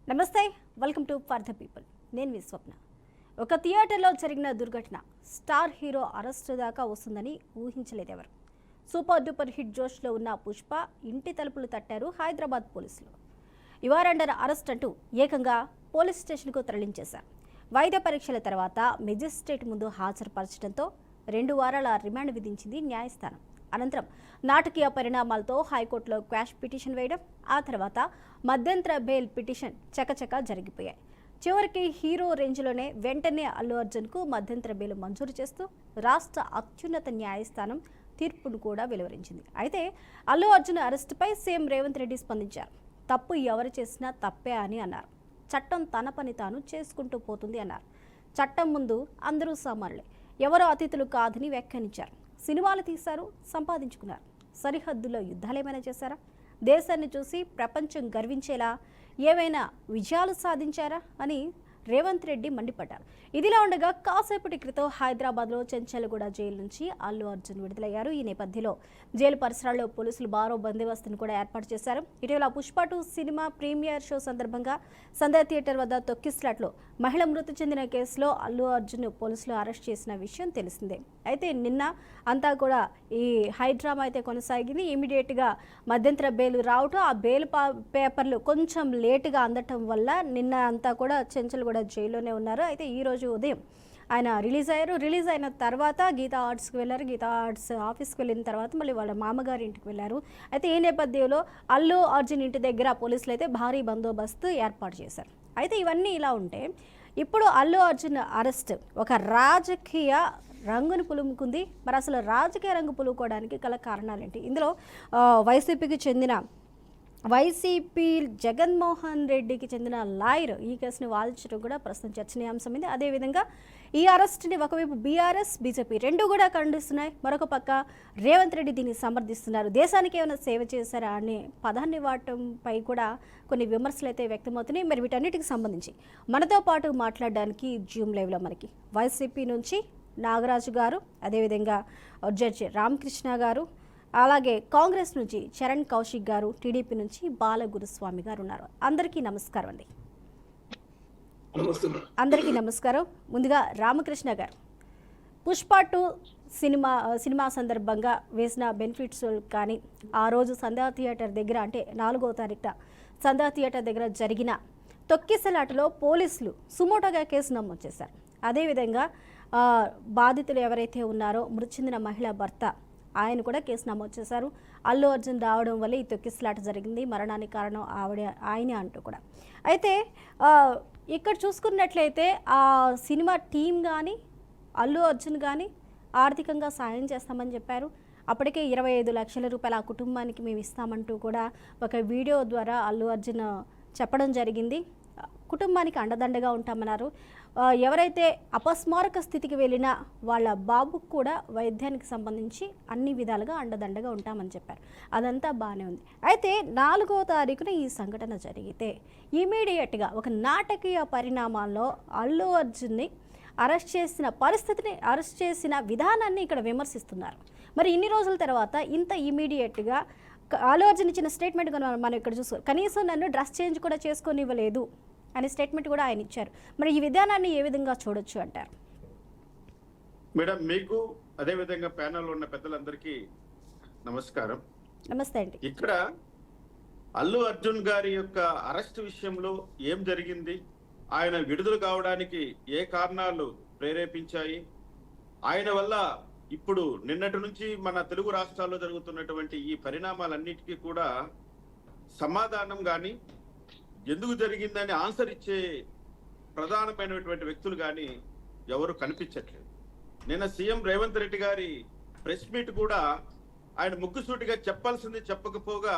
నమస్తే, welcome to for the people. నేను మీ స్వప్న. ఒక థియేటర్లో జరిగిన దుర్ఘటన స్టార్ హీరో అరెస్ట్ దాకా వస్తుందని ఊహించలేదెవరు. సూపర్ డూపర్ హిట్ జోష్లో ఉన్న పుష్ప ఇంటి తలుపులు తట్టారు హైదరాబాద్ పోలీసులు. యువర్ అరెస్ట్ అంటూ ఏకంగా పోలీస్ స్టేషన్కు తరలించేశారు. వైద్య పరీక్షల తర్వాత మెజిస్ట్రేట్ ముందు హాజరుపరచడంతో 2 వారాల రిమాండ్ విధించింది న్యాయస్థానం. అనంతరం నాటకీయ పరిణామాలతో హైకోర్టులో క్వాష్ పిటిషన్ వేయడం, ఆ తర్వాత మధ్యంతర బెయిల్ పిటిషన్ చకచకా జరిగిపోయాయి. చివరికి హీరో రేంజ్లోనే వెంటనే అల్లు అర్జున్కు మధ్యంతర బెయిల్ మంజూరు చేస్తూ రాష్ట్ర అత్యున్నత న్యాయస్థానం తీర్పును కూడా వెలువరించింది. అయితే అల్లు అర్జున్ అరెస్టుపై సీఎం రేవంత్ రెడ్డి స్పందించారు. తప్పు ఎవరు చేసినా తప్పే అని అన్నారు. చట్టం తన పని తాను చేసుకుంటూ పోతుంది అన్నారు. చట్టం ముందు అందరూ సమానులే, ఎవరో అతిథులు కాదని వ్యాఖ్యానించారు. సినిమాలు తీశారు, సంపాదించుకున్నారు. సరిహద్దులో యుద్ధాలేమైనా చేశారా? దేశాన్ని చూసి ప్రపంచం గర్వించేలా ఏవైనా విజయాలు సాధించారా అని రేవంత్ రెడ్డి మండిపడ్డారు. ఇదిలా ఉండగా కాసేపటి క్రితం హైదరాబాద్లో చెంచల్గూడ జైలు నుంచి అల్లు అర్జున్ విడుదలయ్యారు. ఈ నేపథ్యంలో జైలు పరిసరాల్లో పోలీసులు భారో బందోబస్తును కూడా ఏర్పాటు చేశారు. ఇటీవల పుష్ప 2 సినిమా ప్రీమియర్ షో సందర్భంగా సంధ్య థియేటర్ వద్ద తొక్కిస్లాట్లో మహిళ మృతి చెందిన కేసులో అల్లు అర్జున్ పోలీసులు అరెస్ట్ చేసిన విషయం తెలిసిందే. అయితే నిన్న అంతా కూడా ఈ హైడ్రామా అయితే కొనసాగింది. ఇమీడియట్గా మధ్యంతర బెయిల్ రావటం, ఆ బెయిల్ పేపర్లు కొంచెం లేటుగా అందటం వల్ల నిన్న అంతా కూడా చెంచల్గూడ జైల్లోనే ఉన్నారు. అయితే ఈరోజు ఉదయం ఆయన రిలీజ్ అయ్యారు. రిలీజ్ అయిన తర్వాత గీతా ఆర్ట్స్కి వెళ్ళారు. గీతా ఆర్ట్స్ ఆఫీస్కి వెళ్ళిన తర్వాత మళ్ళీ వాళ్ళ మామగారి ఇంటికి వెళ్ళారు. అయితే ఈ నేపథ్యంలో అల్లు అర్జున్ ఇంటి దగ్గర పోలీసులు అయితే భారీ బందోబస్తు ఏర్పాటు చేశారు. అయితే ఇవన్నీ ఇలా ఉంటే ఇప్పుడు అల్లు అర్జున్ అరెస్ట్ ఒక రాజకీయ రంగును పులుముకుంది. మరి అసలు రాజకీయ రంగు పులుముకోవడానికి గల కారణాలేంటి? ఇందులో వైసీపీ జగన్మోహన్ రెడ్డికి చెందిన లాయర్ ఈ కేసుని వాదించడం కూడా ప్రస్తుతం చర్చనీయాంశమైంది. అదేవిధంగా ఈ అరెస్ట్ని ఒకవైపు బీఆర్ఎస్, బీజేపీ రెండు కూడా ఖండిస్తున్నాయి. మరొక పక్క రేవంత్ రెడ్డి దీన్ని సమర్థిస్తున్నారు. దేశానికి ఏమైనా సేవ చేశారా అనే పదాన్ని వాడటంపై కూడా కొన్ని విమర్శలు అయితే వ్యక్తమవుతున్నాయి. మరి వీటన్నిటికి సంబంధించి మనతో పాటు మాట్లాడడానికి జూమ్ లైవ్లో మనకి వైసీపీ నుంచి నాగరాజు గారు, అదేవిధంగా జడ్జి రామకృష్ణ గారు, అలాగే కాంగ్రెస్ నుంచి చరణ్ కౌశిక్ గారు, టీడీపీ నుంచి బాలగురుస్వామి గారు ఉన్నారు. అందరికీ నమస్కారం అండి. అందరికీ నమస్కారం. ముందుగా రామకృష్ణ గారు, పుష్ప 2 సినిమా సందర్భంగా వేసిన బెనిఫిట్స్ కానీ, ఆ రోజు సంధ్యా థియేటర్ దగ్గర అంటే 4వ తారీఖున సంధ్యా థియేటర్ దగ్గర జరిగిన తొక్కిసలాటలో పోలీసులు సుమోటోగా కేసు నమోదు చేశారు. అదేవిధంగా బాధితులు ఎవరైతే ఉన్నారో మృతి చెందిన మహిళా భర్త ఆయన కూడా కేసు నమోదు చేశారు. అల్లు అర్జున్ రావడం వల్ల ఈ తొక్కిసలాట జరిగింది, మరణానికి కారణం ఆయనే అంటూ కూడా. అయితే ఇక్కడ చూసుకున్నట్లయితే ఆ సినిమా టీం కానీ అల్లు అర్జున్ కానీ ఆర్థికంగా సాయం చేస్తామని చెప్పారు. అప్పటికే 25 లక్షల రూపాయలు ఆ కుటుంబానికి మేము ఇస్తామంటూ కూడా ఒక వీడియో ద్వారా అల్లు అర్జున్ చెప్పడం జరిగింది. కుటుంబానికి అండదండగా ఉంటామన్నారు. ఎవరైతే అపస్మారక స్థితికి వెళ్ళినా వాళ్ళ బాబుకు కూడా వైద్యానికి సంబంధించి అన్ని విధాలుగా అండదండగా ఉంటామని చెప్పారు. అదంతా బాగానే ఉంది. అయితే 4వ తారీఖున ఈ సంఘటన జరిగితే ఇమీడియట్గా ఒక నాటకీయ పరిణామాల్లో అల్లు అర్జున్ని అరెస్ట్ చేసిన పరిస్థితిని, అరెస్ట్ చేసిన విధానాన్ని ఇక్కడ విమర్శిస్తున్నారు. మరి ఇన్ని రోజుల తర్వాత ఇంత ఇమీడియట్గా అల్లు అర్జున్ ఇచ్చిన స్టేట్మెంట్ మనం ఇక్కడ చూసుకో, కనీసం నన్ను డ్రెస్ చేంజ్ కూడా చేసుకోనివ్వలేదు అనే స్టేట్మెంట్ కూడా ఆయన ఇచ్చారు. మరి ఈ విధానాన్ని ఏ విధంగా చూడొచ్చు అంటారు? మేడం, మీకు అదే విధంగా ప్యానెల్ ఉన్న పెద్దలందరికీ నమస్కారం. నమస్తే అండి. ఇక్కడ అల్లు అర్జున్ గారి యొక్క అరెస్ట్ విషయంలో ఏం జరిగింది, ఆయన విడుదల కావడానికి ఏ కారణాలు ప్రేరేపించాయి, ఆయన వల్ల ఇప్పుడు నిన్నటి నుంచి మన తెలుగు రాష్ట్రాల్లో జరుగుతున్నటువంటి ఈ పరిణామాలన్నిటికీ కూడా సమాధానం కానీ, ఎందుకు జరిగిందని ఆన్సర్ ఇచ్చే ప్రధానమైనటువంటి వ్యక్తులు కానీ ఎవరు కనిపించట్లేదు. నిన్న సీఎం రేవంత్ రెడ్డి గారి ప్రెస్ మీట్ కూడా ఆయన ముక్కుసూటిగా చెప్పాల్సింది చెప్పకపోగా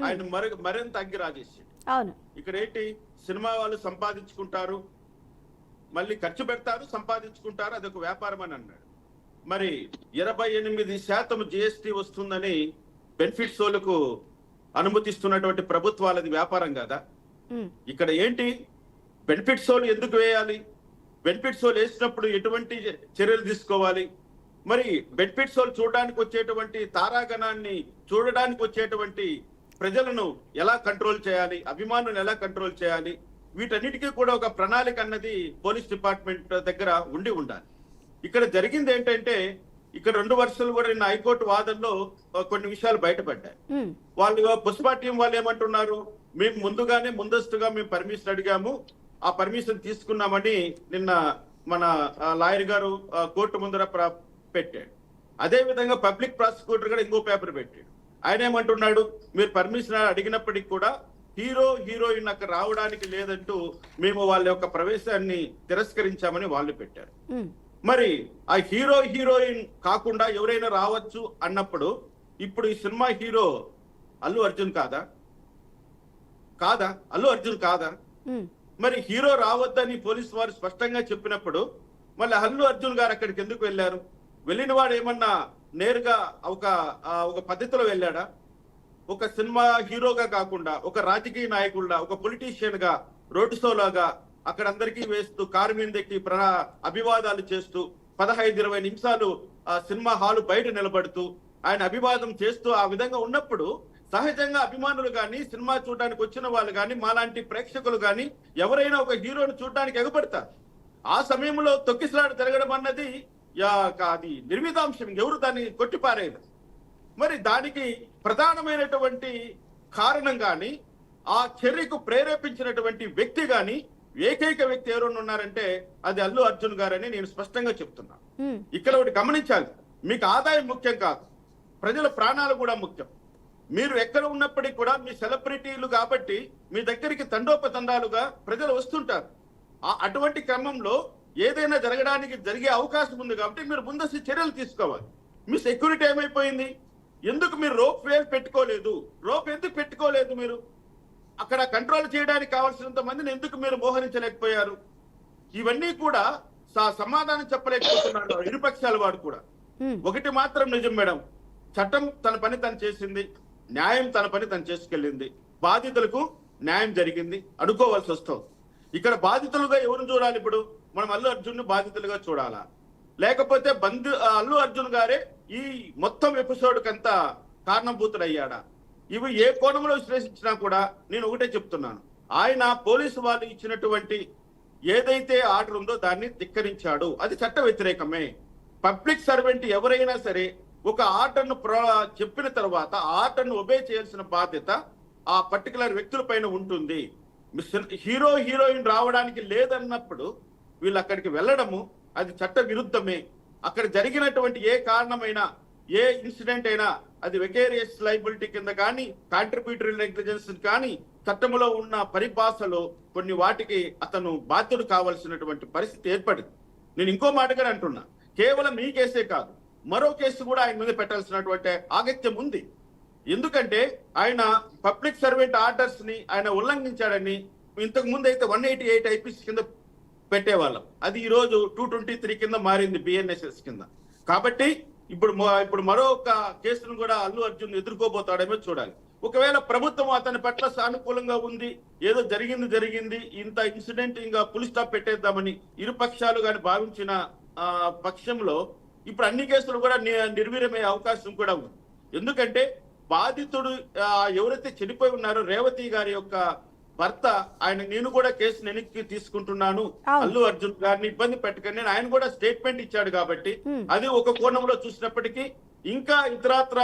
ఆయన మరింత అగ్గిరాజేసాడు. ఇక్కడ ఏంటి, సినిమా వాళ్ళు సంపాదించుకుంటారు, మళ్ళీ ఖర్చు పెడతారు, సంపాదించుకుంటారు, అదొక వ్యాపారం అని అన్నాడు. మరి 28% జిఎస్టీ వస్తుందని బెనిఫిట్స్ వాళ్ళకు అనుమతిస్తున్నటువంటి ప్రభుత్వాలది వ్యాపారం కదా. ఇక్కడ ఏంటి, బెనిఫిట్స్ వాళ్ళు ఎందుకు వేయాలి, బెనిఫిట్స్ వాళ్ళు వేసినప్పుడు ఎటువంటి చర్యలు తీసుకోవాలి, మరి బెనిఫిట్స్ వాళ్ళు చూడడానికి వచ్చేటువంటి తారాగణాన్ని చూడడానికి వచ్చేటువంటి ప్రజలను ఎలా కంట్రోల్ చేయాలి, అభిమానులను ఎలా కంట్రోల్ చేయాలి, వీటన్నిటికీ కూడా ఒక ప్రణాళిక అన్నది పోలీస్ డిపార్ట్మెంట్ దగ్గర ఉండి ఉండాలి. ఇక్కడ జరిగింది ఏంటంటే ఇక్కడ 2 వర్షాలు కూడా నిన్న హైకోర్టు వాదనలో కొన్ని విషయాలు బయటపడ్డాయి. వాళ్ళు పుష్ప టీం వాళ్ళు ఏమంటున్నారు, మేము ముందస్తుగా మేము పర్మిషన్ అడిగాము, ఆ పర్మిషన్ తీసుకున్నామని నిన్న మన లాయర్ గారు కోర్టు ముందర పెట్టాడు. అదే విధంగా పబ్లిక్ ప్రాసిక్యూటర్ కూడా ఇంకో పేపర్ పెట్టాడు. ఆయన ఏమంటున్నాడు, మీరు పర్మిషన్ అడిగినప్పటికీ కూడా హీరోయిన్ అక్కడ రావడానికి లేదంటూ మేము వాళ్ళ యొక్క ప్రవేశాన్ని తిరస్కరించామని వాళ్ళు పెట్టారు. మరి ఆ హీరోయిన్ కాకుండా ఎవరైనా రావచ్చు అన్నప్పుడు ఇప్పుడు ఈ సినిమా హీరో అల్లు అర్జున్ కాదా? అల్లు అర్జున్ కాదా? మరి హీరో రావద్దని పోలీసు వారు స్పష్టంగా చెప్పినప్పుడు మళ్ళీ అల్లు అర్జున్ గారు అక్కడికి ఎందుకు వెళ్ళారు? వెళ్ళిన వాడు ఏమన్నా నేరుగా ఒక పద్ధతిలో వెళ్ళాడా? ఒక సినిమా హీరోగా కాకుండా ఒక రాజకీయ నాయకుడిగా, ఒక పొలిటీషియన్ గా, రోడ్డు షో లాగా అక్కడ అందరికీ వేస్తూ కారు మీద ఎక్కి అభివాదాలు చేస్తూ 15-20 నిమిషాలు ఆ సినిమా హాలు బయట నిలబడుతూ ఆయన అభివాదం చేస్తూ ఆ విధంగా ఉన్నప్పుడు సహజంగా అభిమానులు గాని, సినిమా చూడడానికి వచ్చిన వాళ్ళు గాని, మాలాంటి ప్రేక్షకులు గాని ఎవరైనా ఒక హీరోని చూడడానికి ఎగబడతారు. ఆ సమయంలో తొక్కిసలాట జరగడం అన్నది అది నిర్విధాంశం, ఎవరు దాన్ని కొట్టిపారేది. మరి దానికి ప్రధానమైనటువంటి కారణం గాని, ఆ చర్యకు ప్రేరేపించినటువంటి వ్యక్తి గాని, ఏకైక వ్యక్తి ఎవరైనా ఉన్నారంటే అది అల్లు అర్జున్ గారని నేను స్పష్టంగా చెప్తున్నా. ఇక్కడ ఒకటి గమనించాలి, మీకు ఆదాయం ముఖ్యం కాదు, ప్రజల ప్రాణాలు కూడా ముఖ్యం. మీరు ఎక్కడ ఉన్నప్పటికీ కూడా మీ సెలబ్రిటీలు కాబట్టి మీ దగ్గరికి తండోపతండాలుగా ప్రజలు వస్తుంటారు. అటువంటి క్రమంలో ఏదైనా జరిగే అవకాశం ఉంది కాబట్టి మీరు ముందస్తు చర్యలు తీసుకోవాలి. మీ సెక్యూరిటీ ఏమైపోయింది? ఎందుకు మీరు రోప్ పెట్టుకోలేదు? రోప్ ఎందుకు పెట్టుకోలేదు? మీరు అక్కడ కంట్రోల్ చేయడానికి కావాల్సినంత మందిని ఎందుకు మీరు మోహరించలేకపోయారు? ఇవన్నీ కూడా సమాధానం చెప్పలేకపోతున్నారు ఇరుపక్షాల వాడు కూడా. ఒకటి మాత్రం నిజం మేడం, చట్టం తన పని తను చేసింది, న్యాయం తన పని తను చేసుకెళ్ళింది, బాధితులకు న్యాయం జరిగింది, అడుకోవాల్సి వస్తుంది. ఇక్కడ బాధితులుగా ఎవరిని చూడాలి? ఇప్పుడు మనం అల్లు అర్జున్ బాధితులుగా చూడాలా, లేకపోతే అల్లు అర్జున్ గారే ఈ మొత్తం ఎపిసోడ్ కంతా కారణభూతుడయ్యాడా? ఇవి ఏ కోణంలో విశ్లేషించినా కూడా నేను ఒకటే చెప్తున్నాను, ఆయన పోలీసు వాళ్ళు ఇచ్చినటువంటి ఏదైతే ఆర్డర్ ఉందో దాన్ని ధిక్కరించాడు. అది చట్ట వ్యతిరేకమే. పబ్లిక్ సర్వెంట్ ఎవరైనా సరే ఒక ఆర్డర్ను చెప్పిన తర్వాత ఆర్డర్ను ఒబే చేయాల్సిన బాధ్యత ఆ పర్టికులర్ వ్యక్తుల పైన ఉంటుంది. హీరోయిన్ రావడానికి లేదన్నప్పుడు వీళ్ళు అక్కడికి వెళ్ళడము అది చట్ట విరుద్ధమే. అక్కడ జరిగినటువంటి ఏ కారణమైనా, ఏ ఇన్సిడెంట్ అయినా అది వెకేరియస్ లైబిలిటీ కింద కానీ, కాంట్రిబ్యూటరీ నెగ్లిజెన్స్ కానీ చట్టంలో ఉన్న పరిభాషలో కొన్ని వాటికి అతను బాధ్యుడు కావాల్సినటువంటి పరిస్థితి ఏర్పడింది. నేను ఇంకో మాటగా అంటున్నా, కేవలం ఈ కేసే కాదు, మరో కేసు కూడా ఆయన మీద పెట్టాల్సినటువంటి ఆగత్యం ఉంది. ఎందుకంటే ఆయన పబ్లిక్ సర్వెంట్ ఆర్డర్స్ ని ఆయన ఉల్లంఘించాడని ఇంతకు ముందు అయితే 188 ఐపీసీ కింద పెట్టేవాళ్ళం, అది ఈ రోజు 223 కింద మారింది, బిఎన్ఎస్ఎస్ కింద. కాబట్టి ఇప్పుడు మరొక కేసును కూడా అల్లు అర్జున్ ఎదుర్కోబోతాడేమో చూడాలి. ఒకవేళ ప్రభుత్వం అతని పట్ల సానుకూలంగా ఉంది, ఏదో జరిగింది, ఇంత ఇన్సిడెంట్ ఇంకా ఫుల్ స్టాప్ పెట్టేద్దామని ఇరుపక్షాలు గాని భావించిన పక్షంలో ఇప్పుడు అన్ని కేసులు కూడా నిర్వీర్యమయ్యే అవకాశం కూడా ఉంది. ఎందుకంటే బాధితుడు ఎవరైతే చనిపోయి ఉన్నారో రేవతి గారి యొక్క భర్త, నేను కూడా కేసు వెనక్కి తీసుకుంటున్నాను, అల్లు అర్జున్ గారిని ఇబ్బంది పెట్టకండి, ఆయన కూడా స్టేట్మెంట్ ఇచ్చాడు కాబట్టి అది ఒక కోణంలో చూసినప్పటికీ ఇంకా ఇతరత్ర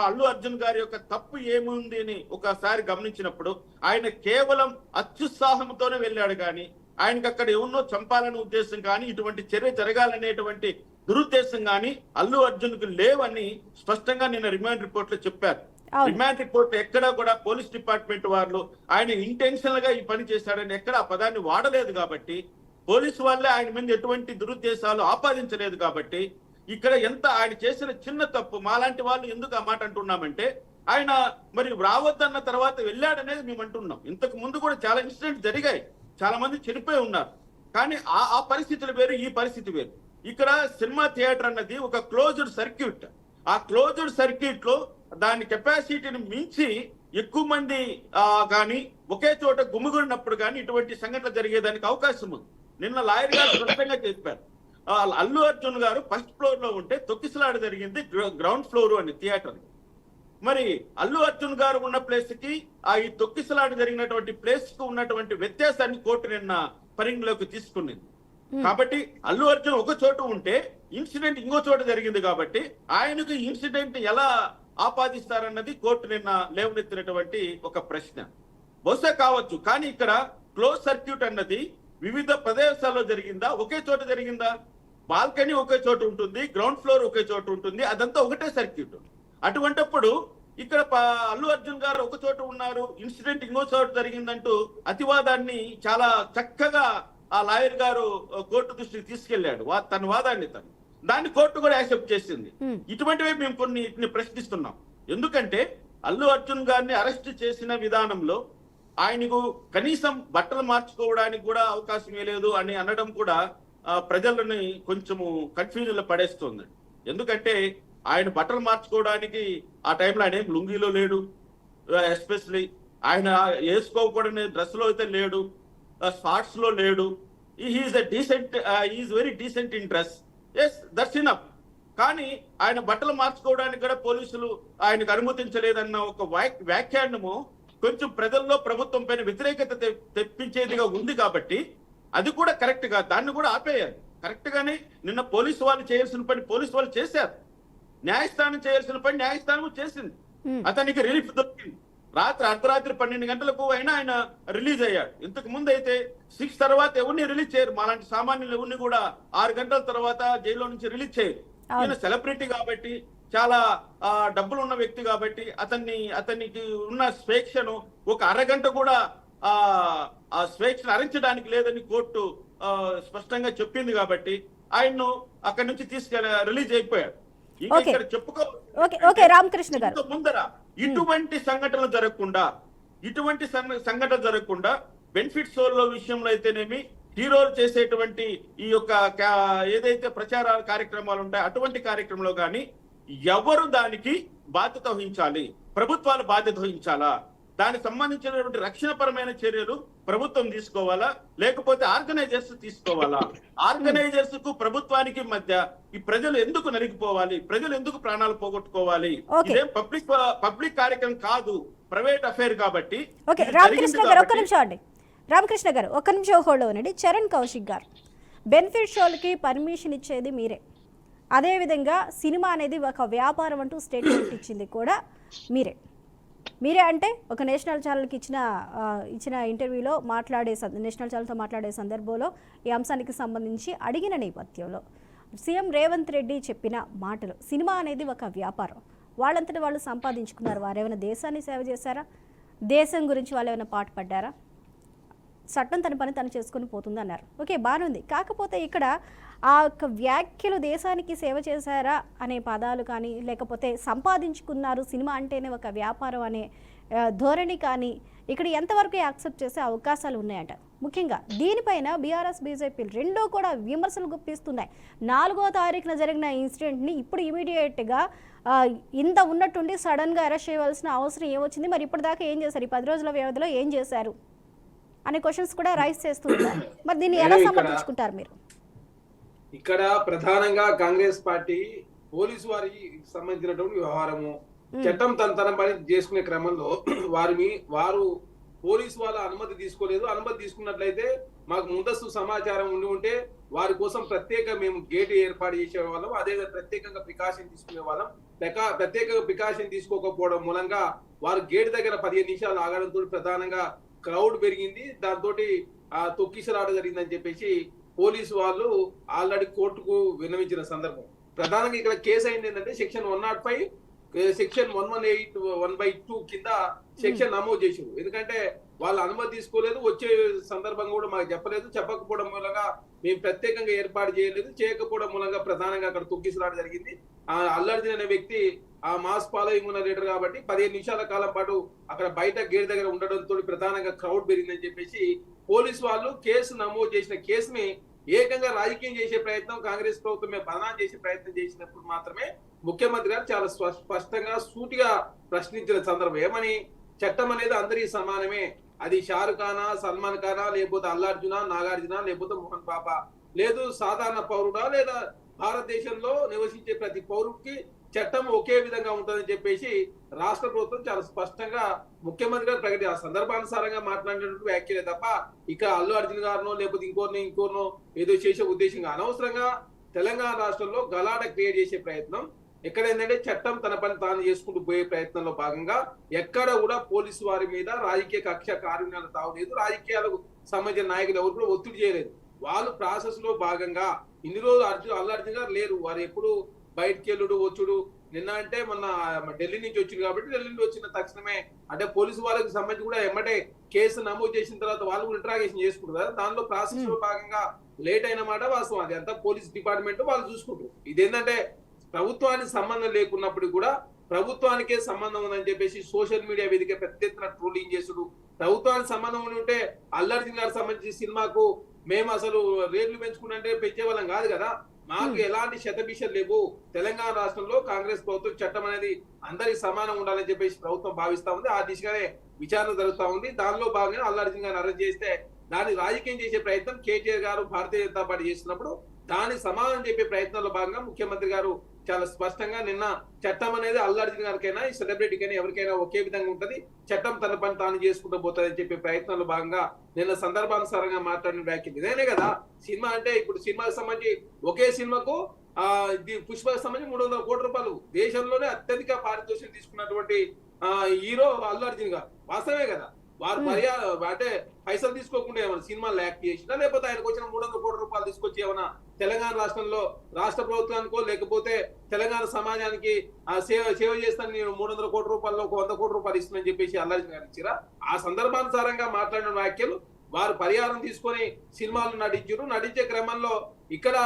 అల్లు అర్జున్ గారి యొక్క తప్పు ఏముంది అని ఒకసారి గమనించినప్పుడు ఆయన కేవలం అత్యుత్సాహంతోనే వెళ్ళాడు కానీ ఆయనకి అక్కడ ఎవరినో చంపాలనే ఉద్దేశం కానీ, ఇటువంటి చర్య జరగాలనేటువంటి దురుద్దేశం కానీ అల్లు అర్జున్ కు లేవని స్పష్టంగా నిన్న రిమాండ్ రిపోర్ట్ లో చెప్పారు. రిమాండ్ రిపోర్ట్ ఎక్కడా కూడా పోలీస్ డిపార్ట్మెంట్ వాళ్ళు ఆయన ఇంటెన్షనల్ గా ఈ పని చేశాడని ఎక్కడ ఆ పదాన్ని వాడలేదు కాబట్టి, పోలీసు వాళ్ళే ఆయన మీద ఎటువంటి దురుద్దేశాలు ఆపాదించలేదు కాబట్టి, ఇక్కడ ఎంత ఆయన చేసిన చిన్న తప్పు మాలాంటి వాళ్ళు ఎందుకు ఆ మాట అంటున్నామంటే, ఆయన మరి రావద్దన్న తర్వాత వెళ్ళాడనేది మేము అంటున్నాం. ఇంతకు ముందు కూడా చాలా ఇన్సిడెంట్ జరిగాయి, చాలా మంది చనిపోయి ఉన్నారు, కానీ ఆ పరిస్థితులు వేరు, ఈ పరిస్థితి వేరు. ఇక్కడ సినిమా థియేటర్ అన్నది ఒక క్లోజ్డ్ సర్క్యూట్. ఆ క్లోజ్డ్ సర్క్యూట్ లో దాని కెపాసిటీని మించి ఎక్కువ మంది కానీ ఒకే చోట గుమిగూడినప్పుడు కానీ ఇటువంటి సంఘటనలు జరిగేదానికి అవకాశం ఉంది. నిన్న లాయర్ గారు స్పష్టంగా చెప్పారు, అల్లు అర్జున్ గారు ఫస్ట్ ఫ్లోర్ లో ఉంటే తొక్కిసలాట జరిగింది గ్రౌండ్ ఫ్లోర్ అని థియేటర్. మరి అల్లు అర్జున్ గారు ఉన్న ప్లేస్ కి ఈ తొక్కిసలాట జరిగినటువంటి ప్లేస్ కు ఉన్నటువంటి వ్యత్యాసాన్ని కోర్టు నిన్న పరిగణలోకి తీసుకున్నది. కాబట్టి అల్లు అర్జున్ ఒక చోట ఉంటే ఇన్సిడెంట్ ఇంకో చోట జరిగింది కాబట్టి ఆయనకు ఇన్సిడెంట్ ఎలా ఆపాదిస్తారన్నది కోర్టు నిన్న లేవనెత్తినటువంటి ఒక ప్రశ్న. బహుశా కావచ్చు, కానీ ఇక్కడ క్లోజ్ సర్క్యూట్ అన్నది వివిధ ప్రదేశాల్లో జరిగిందా, ఒకే చోట జరిగిందా? బాల్కనీ ఒకే చోట ఉంటుంది, గ్రౌండ్ ఫ్లోర్ ఒకే చోట ఉంటుంది, అదంతా ఒకటే సర్క్యూట్. అటువంటిప్పుడు ఇక్కడ అల్లు అర్జున్ గారు ఒక చోట ఉన్నారు, ఇన్సిడెంట్ ఇంకో చోట జరిగిందంటూ అతివాదాన్ని చాలా చక్కగా ఆ లాయర్ గారు కోర్టు దృష్టికి తీసుకెళ్లాడు, తన వాదాన్ని దాన్ని కోర్టు కూడా యాక్సెప్ట్ చేసింది. ఇటువంటివి మేము కొన్ని ప్రశ్నిస్తున్నాం. ఎందుకంటే అల్లు అర్జున్ గారిని అరెస్ట్ చేసిన విధానంలో ఆయనకు కనీసం బట్టలు మార్చుకోవడానికి కూడా అవకాశం లేదు అని అనడం కూడా ప్రజలని కొంచెము కన్ఫ్యూజన్ లో పడేస్తుంది. ఎందుకంటే ఆయన బట్టలు మార్చుకోవడానికి ఆ టైంలో ఆయన ఏం లుంగీలో లేడు, ఎస్పెషలీ ఆయన వేసుకోకూడని డ్రెస్ లో అయితే లేడు, షార్ట్స్ లో లేడు. Is very decent in dress. Yes, that's enough. కానీ ఆయన బట్టలు మార్చుకోవడానికి కూడా పోలీసులు ఆయనకు అనుమతించలేదన్న ఒక వ్యాఖ్యానము కొంచెం ప్రజల్లో ప్రభుత్వం పైన వ్యతిరేకత తెప్పించేదిగా ఉంది. కాబట్టి అది కూడా కరెక్ట్ గా దాన్ని కూడా ఆపేయాలి. కరెక్ట్ గానే నిన్న పోలీసు వాళ్ళు చేయాల్సిన పని పోలీసు వాళ్ళు చేశారు, న్యాయస్థానం చేయాల్సిన పని న్యాయస్థానం చేసింది. అతనికి రిలీఫ్ దొరికింది. అర్ధరాత్రి 12 గంటలకు అయినా ఆయన రిలీజ్ అయ్యాడు. ఇంతకు ముందు అయితే 6 తర్వాత ఎవరిని రిలీజ్ చేయరు, మాలాంటి సామాన్యులు ఎవరిని కూడా 6 గంటల తర్వాత జైల్లో నుంచి రిలీజ్ చేయరు. ఈయన సెలబ్రిటీ కాబట్టి, చాలా డబ్బులు ఉన్న వ్యక్తి కాబట్టి అతనికి ఉన్న స్వేచ్ఛను ఒక అరగంట కూడా ఆ స్వేచ్ఛను హరించడానికి లేదని కోర్టు స్పష్టంగా చెప్పింది. కాబట్టి ఆయన్ను అక్కడి నుంచి రిలీజ్ అయిపోయాడు. రామకృష్ణ గారు, ముందర ఇటువంటి సంఘటనలు జరగకుండా బెనిఫిట్ షోల విషయంలో అయితేనేమి, హీరోలు చేసేటువంటి ఈ యొక్క ఏదైతే ప్రచార కార్యక్రమాలు ఉంటాయో అటువంటి కార్యక్రమంలో కానీ ఎవరు దానికి బాధ్యత వహించాలి? ప్రభుత్వాలు బాధ్యత వహించాలా? దానికి సంబంధించినటువంటి రక్షణపరమైన చర్యలు ప్రభుత్వం తీసుకోవాలా, లేకపోతే ఆర్గనైజర్స్ తీసుకోవాలా? ఆర్గనైజర్స్ కు ప్రభుత్వానికి మధ్య ఈ ప్రజలు ఎందుకు నలిగిపోవాలి? ప్రజలు ఎందుకు ప్రాణాలు పోగొట్టుకోవాలి? ఇదేం పబ్లిక్ కార్యక్రమం కాదు, ప్రైవేట్ అఫైర్. కాబట్టి రామకృష్ణ గారు ఒక్క నిమిషం హోల్డ్ అవ్వండి. చరణ్ కౌశిక్ గారు, బెనిఫిట్ షోలకి పర్మిషన్ ఇచ్చేది మీరే, అదేవిధంగా సినిమా అనేది ఒక వ్యాపారం అంటూ స్టేట్మెంట్ ఇచ్చింది కూడా మీరే అంటే ఒక నేషనల్ ఛానల్కి ఇచ్చిన ఇంటర్వ్యూలో నేషనల్ ఛానల్తో మాట్లాడే సందర్భంలో ఈ అంశానికి సంబంధించి అడిగిన నేపథ్యంలో సీఎం రేవంత్ రెడ్డి చెప్పిన మాటలు, సినిమా అనేది ఒక వ్యాపారం, వాళ్ళంతటి వాళ్ళు సంపాదించుకున్నారు, వారేమైనా దేశాన్ని సేవ చేశారా? దేశం గురించి వాళ్ళు ఏమైనా పాటుపడ్డారా? చట్టం తన పని తను చేసుకుని పోతుంది అన్నారు. ఓకే, బాగానే ఉంది. కాకపోతే ఇక్కడ ఆ యొక్క వ్యాఖ్యలు దేశానికి సేవ చేశారా అనే పదాలు కానీ, లేకపోతే సంపాదించుకున్నారు, సినిమా అంటేనే ఒక వ్యాపారం అనే ధోరణి కానీ ఇక్కడ ఎంతవరకు యాక్సెప్ట్ చేసే అవకాశాలు ఉన్నాయంట? ముఖ్యంగా దీనిపైన బీఆర్ఎస్ బీజేపీలు రెండూ కూడా విమర్శలు గుప్పిస్తున్నాయి. 4వ తారీఖున జరిగిన ఇన్సిడెంట్ని ఇప్పుడు ఇమీడియట్గా ఇంత ఉన్నట్టుండి సడన్గా అరెస్ట్ చేయవలసిన అవసరం ఏమొచ్చింది? మరి ఇప్పటిదాకా ఏం చేశారు? ఈ 10 రోజుల వ్యవధిలో ఏం చేశారు అనే క్వశ్చన్స్ కూడా రైజ్ చేస్తున్నారు. మరి దీన్ని ఎలా సమర్థించుకుంటారు మీరు? ఇక్కడ ప్రధానంగా కాంగ్రెస్ పార్టీ పోలీసు వారికి సంబంధించినటువంటి వ్యవహారము, చట్టం తన పని చేసుకునే క్రమంలో వారు పోలీసు వాళ్ళ అనుమతి తీసుకోలేదు. అనుమతి తీసుకున్నట్లయితే మాకు ముందస్తు సమాచారం ఉంటే వారి కోసం మేము గేట్ ఏర్పాటు చేసే వాళ్ళం, అదే ప్రత్యేకంగా ప్రికాషన్ తీసుకునే వాళ్ళం. ప్రత్యేకంగా ప్రికాషన్ తీసుకోకపోవడం మూలంగా వారు గేట్ దగ్గర 15 నిమిషాలు ఆగడంతో ప్రధానంగా క్రౌడ్ పెరిగింది. దాంతో తొక్కిసలాట జరిగిందని చెప్పేసి పోలీసు వాళ్ళు ఆల్రెడీ కోర్టుకు విన్నవించిన సందర్భం. ప్రధానంగా ఇక్కడ కేసు అయింది ఏంటంటే సెక్షన్ 105, సెక్షన్ 118(1)(2) కింద సెక్షన్ నమోదు చేసారు. ఎందుకంటే వాళ్ళు అనుమతి తీసుకోలేదు, వచ్చే సందర్భం కూడా మాకు చెప్పకపోవడం మూలంగా మేము ప్రత్యేకంగా ఏర్పాటు చేయకపోవడం మూలంగా ప్రధానంగా అక్కడ తొక్కిసలాట జరిగింది. అల్లర్జున్ అనే వ్యక్తి ఆ మాస్ ఫాలోయింగ్ ఉన్న లీడర్ కాబట్టి 15 నిమిషాల కాలం పాటు అక్కడ బయట గేట్ దగ్గర ఉండడంతో ప్రధానంగా క్రౌడ్ పెరిగిందని చెప్పేసి పోలీసు వాళ్ళు కేసు నమోదు చేసిన కేసుని ఏకంగా రాజకీయం చేసే ప్రయత్నం కాంగ్రెస్ ప్రభుత్వమే బదనాం చేసే ప్రయత్నం చేసినప్పుడు మాత్రమే ముఖ్యమంత్రి గారు చాలా స్పష్టంగా సూటిగా ప్రశ్నించిన సందర్భం ఏమని, చట్టం అనేది అందరికీ సమానమే, అది షారుఖ్ ఖానా, సల్మాన్ ఖానా, లేకపోతే అల్లార్జున, నాగార్జున, లేకపోతే మోహన్ బాబా, లేదు సాధారణ పౌరుడా, లేదా భారతదేశంలో నివసించే ప్రతి పౌరుడికి చట్టం ఒకే విధంగా ఉంటుందని చెప్పేసి రాష్ట్ర ప్రభుత్వం చాలా స్పష్టంగా ముఖ్యమంత్రి గారు ప్రకటి ఆ సందర్భానుసారంగా మాట్లాడినటువంటి వ్యాఖ్యలే తప్ప ఇక అల్లు అర్జున్ గారినో లేకపోతే ఇంకోరినో ఏదో చేసే ఉద్దేశంగా అనవసరంగా తెలంగాణ రాష్ట్రంలో గలాట క్రియేట్ చేసే ప్రయత్నం ఎక్కడ ఏంటంటే చట్టం తన పని తాను చేసుకుంటూ పోయే ప్రయత్నంలో భాగంగా ఎక్కడ కూడా పోలీసు వారి మీద రాజకీయ కక్ష కారుణ్యాలు తావలేదు, రాజకీయాలకు సంబంధించిన నాయకులు ఎవరు కూడా ఒత్తిడి చేయలేదు. వాళ్ళు ప్రాసెస్ లో భాగంగా ఇన్ని రోజులు అల్లు అర్జున్ గారు లేరు, వారు ఎప్పుడు బయటికి వెళ్ళుడు వచ్చుడు. నిన్న అంటే మొన్న ఢిల్లీ నుంచి వచ్చింది కాబట్టి ఢిల్లీ నుంచి వచ్చిన తక్షణమే అంటే పోలీసు వాళ్ళకి సంబంధించి కూడా ఎమ్మటే కేసు నమోదు చేసిన తర్వాత వాళ్ళు కూడా ఇంట్రాగేషన్ చేసుకుంటారు కదా, దానిలో ప్రాసెస్ లో భాగంగా లేట్ అయిన మాట వాస్తవం. అది అంతా పోలీస్ డిపార్ట్మెంట్ వాళ్ళు చూసుకుంటారు. ఇదేంటంటే ప్రభుత్వానికి సంబంధం లేకున్నప్పుడు కూడా ప్రభుత్వానికే సంబంధం ఉందని చెప్పేసి సోషల్ మీడియా వేదిక పెద్ద ఎత్తున ట్రోలింగ్ చేసుడు. ప్రభుత్వానికి సంబంధం ఉంటే అల్లు అర్జున్ గారికి సంబంధించి సినిమాకు మేము అసలు రేట్లు పెంచుకుంటే పెంచే వాళ్ళం కాదు కదా, మాకు ఎలాంటి శతభిషలు లేవు. తెలంగాణ రాష్ట్రంలో కాంగ్రెస్ ప్రభుత్వం చట్టం అనేది అందరికి సమానం ఉండాలని చెప్పేసి ప్రభుత్వం భావిస్తా ఉంది. ఆ దిశగానే విచారణ జరుగుతా ఉంది. దానిలో భాగంగా అల్లు అర్జున్ గారిని అరెస్ట్ చేస్తే దాన్ని రాజకీయం చేసే ప్రయత్నం కేటీఆర్ గారు భారతీయ జనతా పార్టీ చేస్తున్నప్పుడు దాని సమాధానం చెప్పే ప్రయత్నంలో భాగంగా ముఖ్యమంత్రి గారు చాలా స్పష్టంగా నిన్న చట్టం అనేది అల్లు అర్జున్ గారికైనా ఈ సెలబ్రిటీకైనా ఎవరికైనా ఒకే విధంగా ఉంటది, చట్టం తన పని తాను చేసుకుంటూ పోతుంది అని చెప్పే ప్రయత్నంలో భాగంగా నిన్న సందర్భానుసారంగా మాట్లాడిన వ్యాఖ్యలు ఇదేనే కదా. సినిమా అంటే ఇప్పుడు సినిమాకి సంబంధించి ఒకే సినిమాకు పుష్పకి సంబంధించి 300 కోట్ల రూపాయలు దేశంలోనే అత్యధిక పారితోషికం తీసుకున్నటువంటి హీరో అల్లు అర్జున్ గారు. వాస్తవే కదా, వారు అంటే పైసలు తీసుకోకుండా ఏమైనా సినిమాలు యాక్ట్ చేసినా లేకపోతే ఆయనకు వచ్చిన 300 కోట్ల రూపాయలు తీసుకొచ్చి ఏమైనా తెలంగాణ రాష్ట్రంలో రాష్ట్ర ప్రభుత్వానికో లేకపోతే తెలంగాణ సమాజానికి సేవ చేస్తాను నేను 300 కోట్ల రూపాయల్లో 100 కోట్ల రూపాయలు ఇస్తుందని చెప్పేసి అల్లు అర్జున్ గారు ఇచ్చిరా. ఆ సందర్భానుసారంగా మాట్లాడిన వ్యాఖ్యలు వారు పరిహారం తీసుకొని సినిమాలు నటించే క్రమంలో ఇక్కడ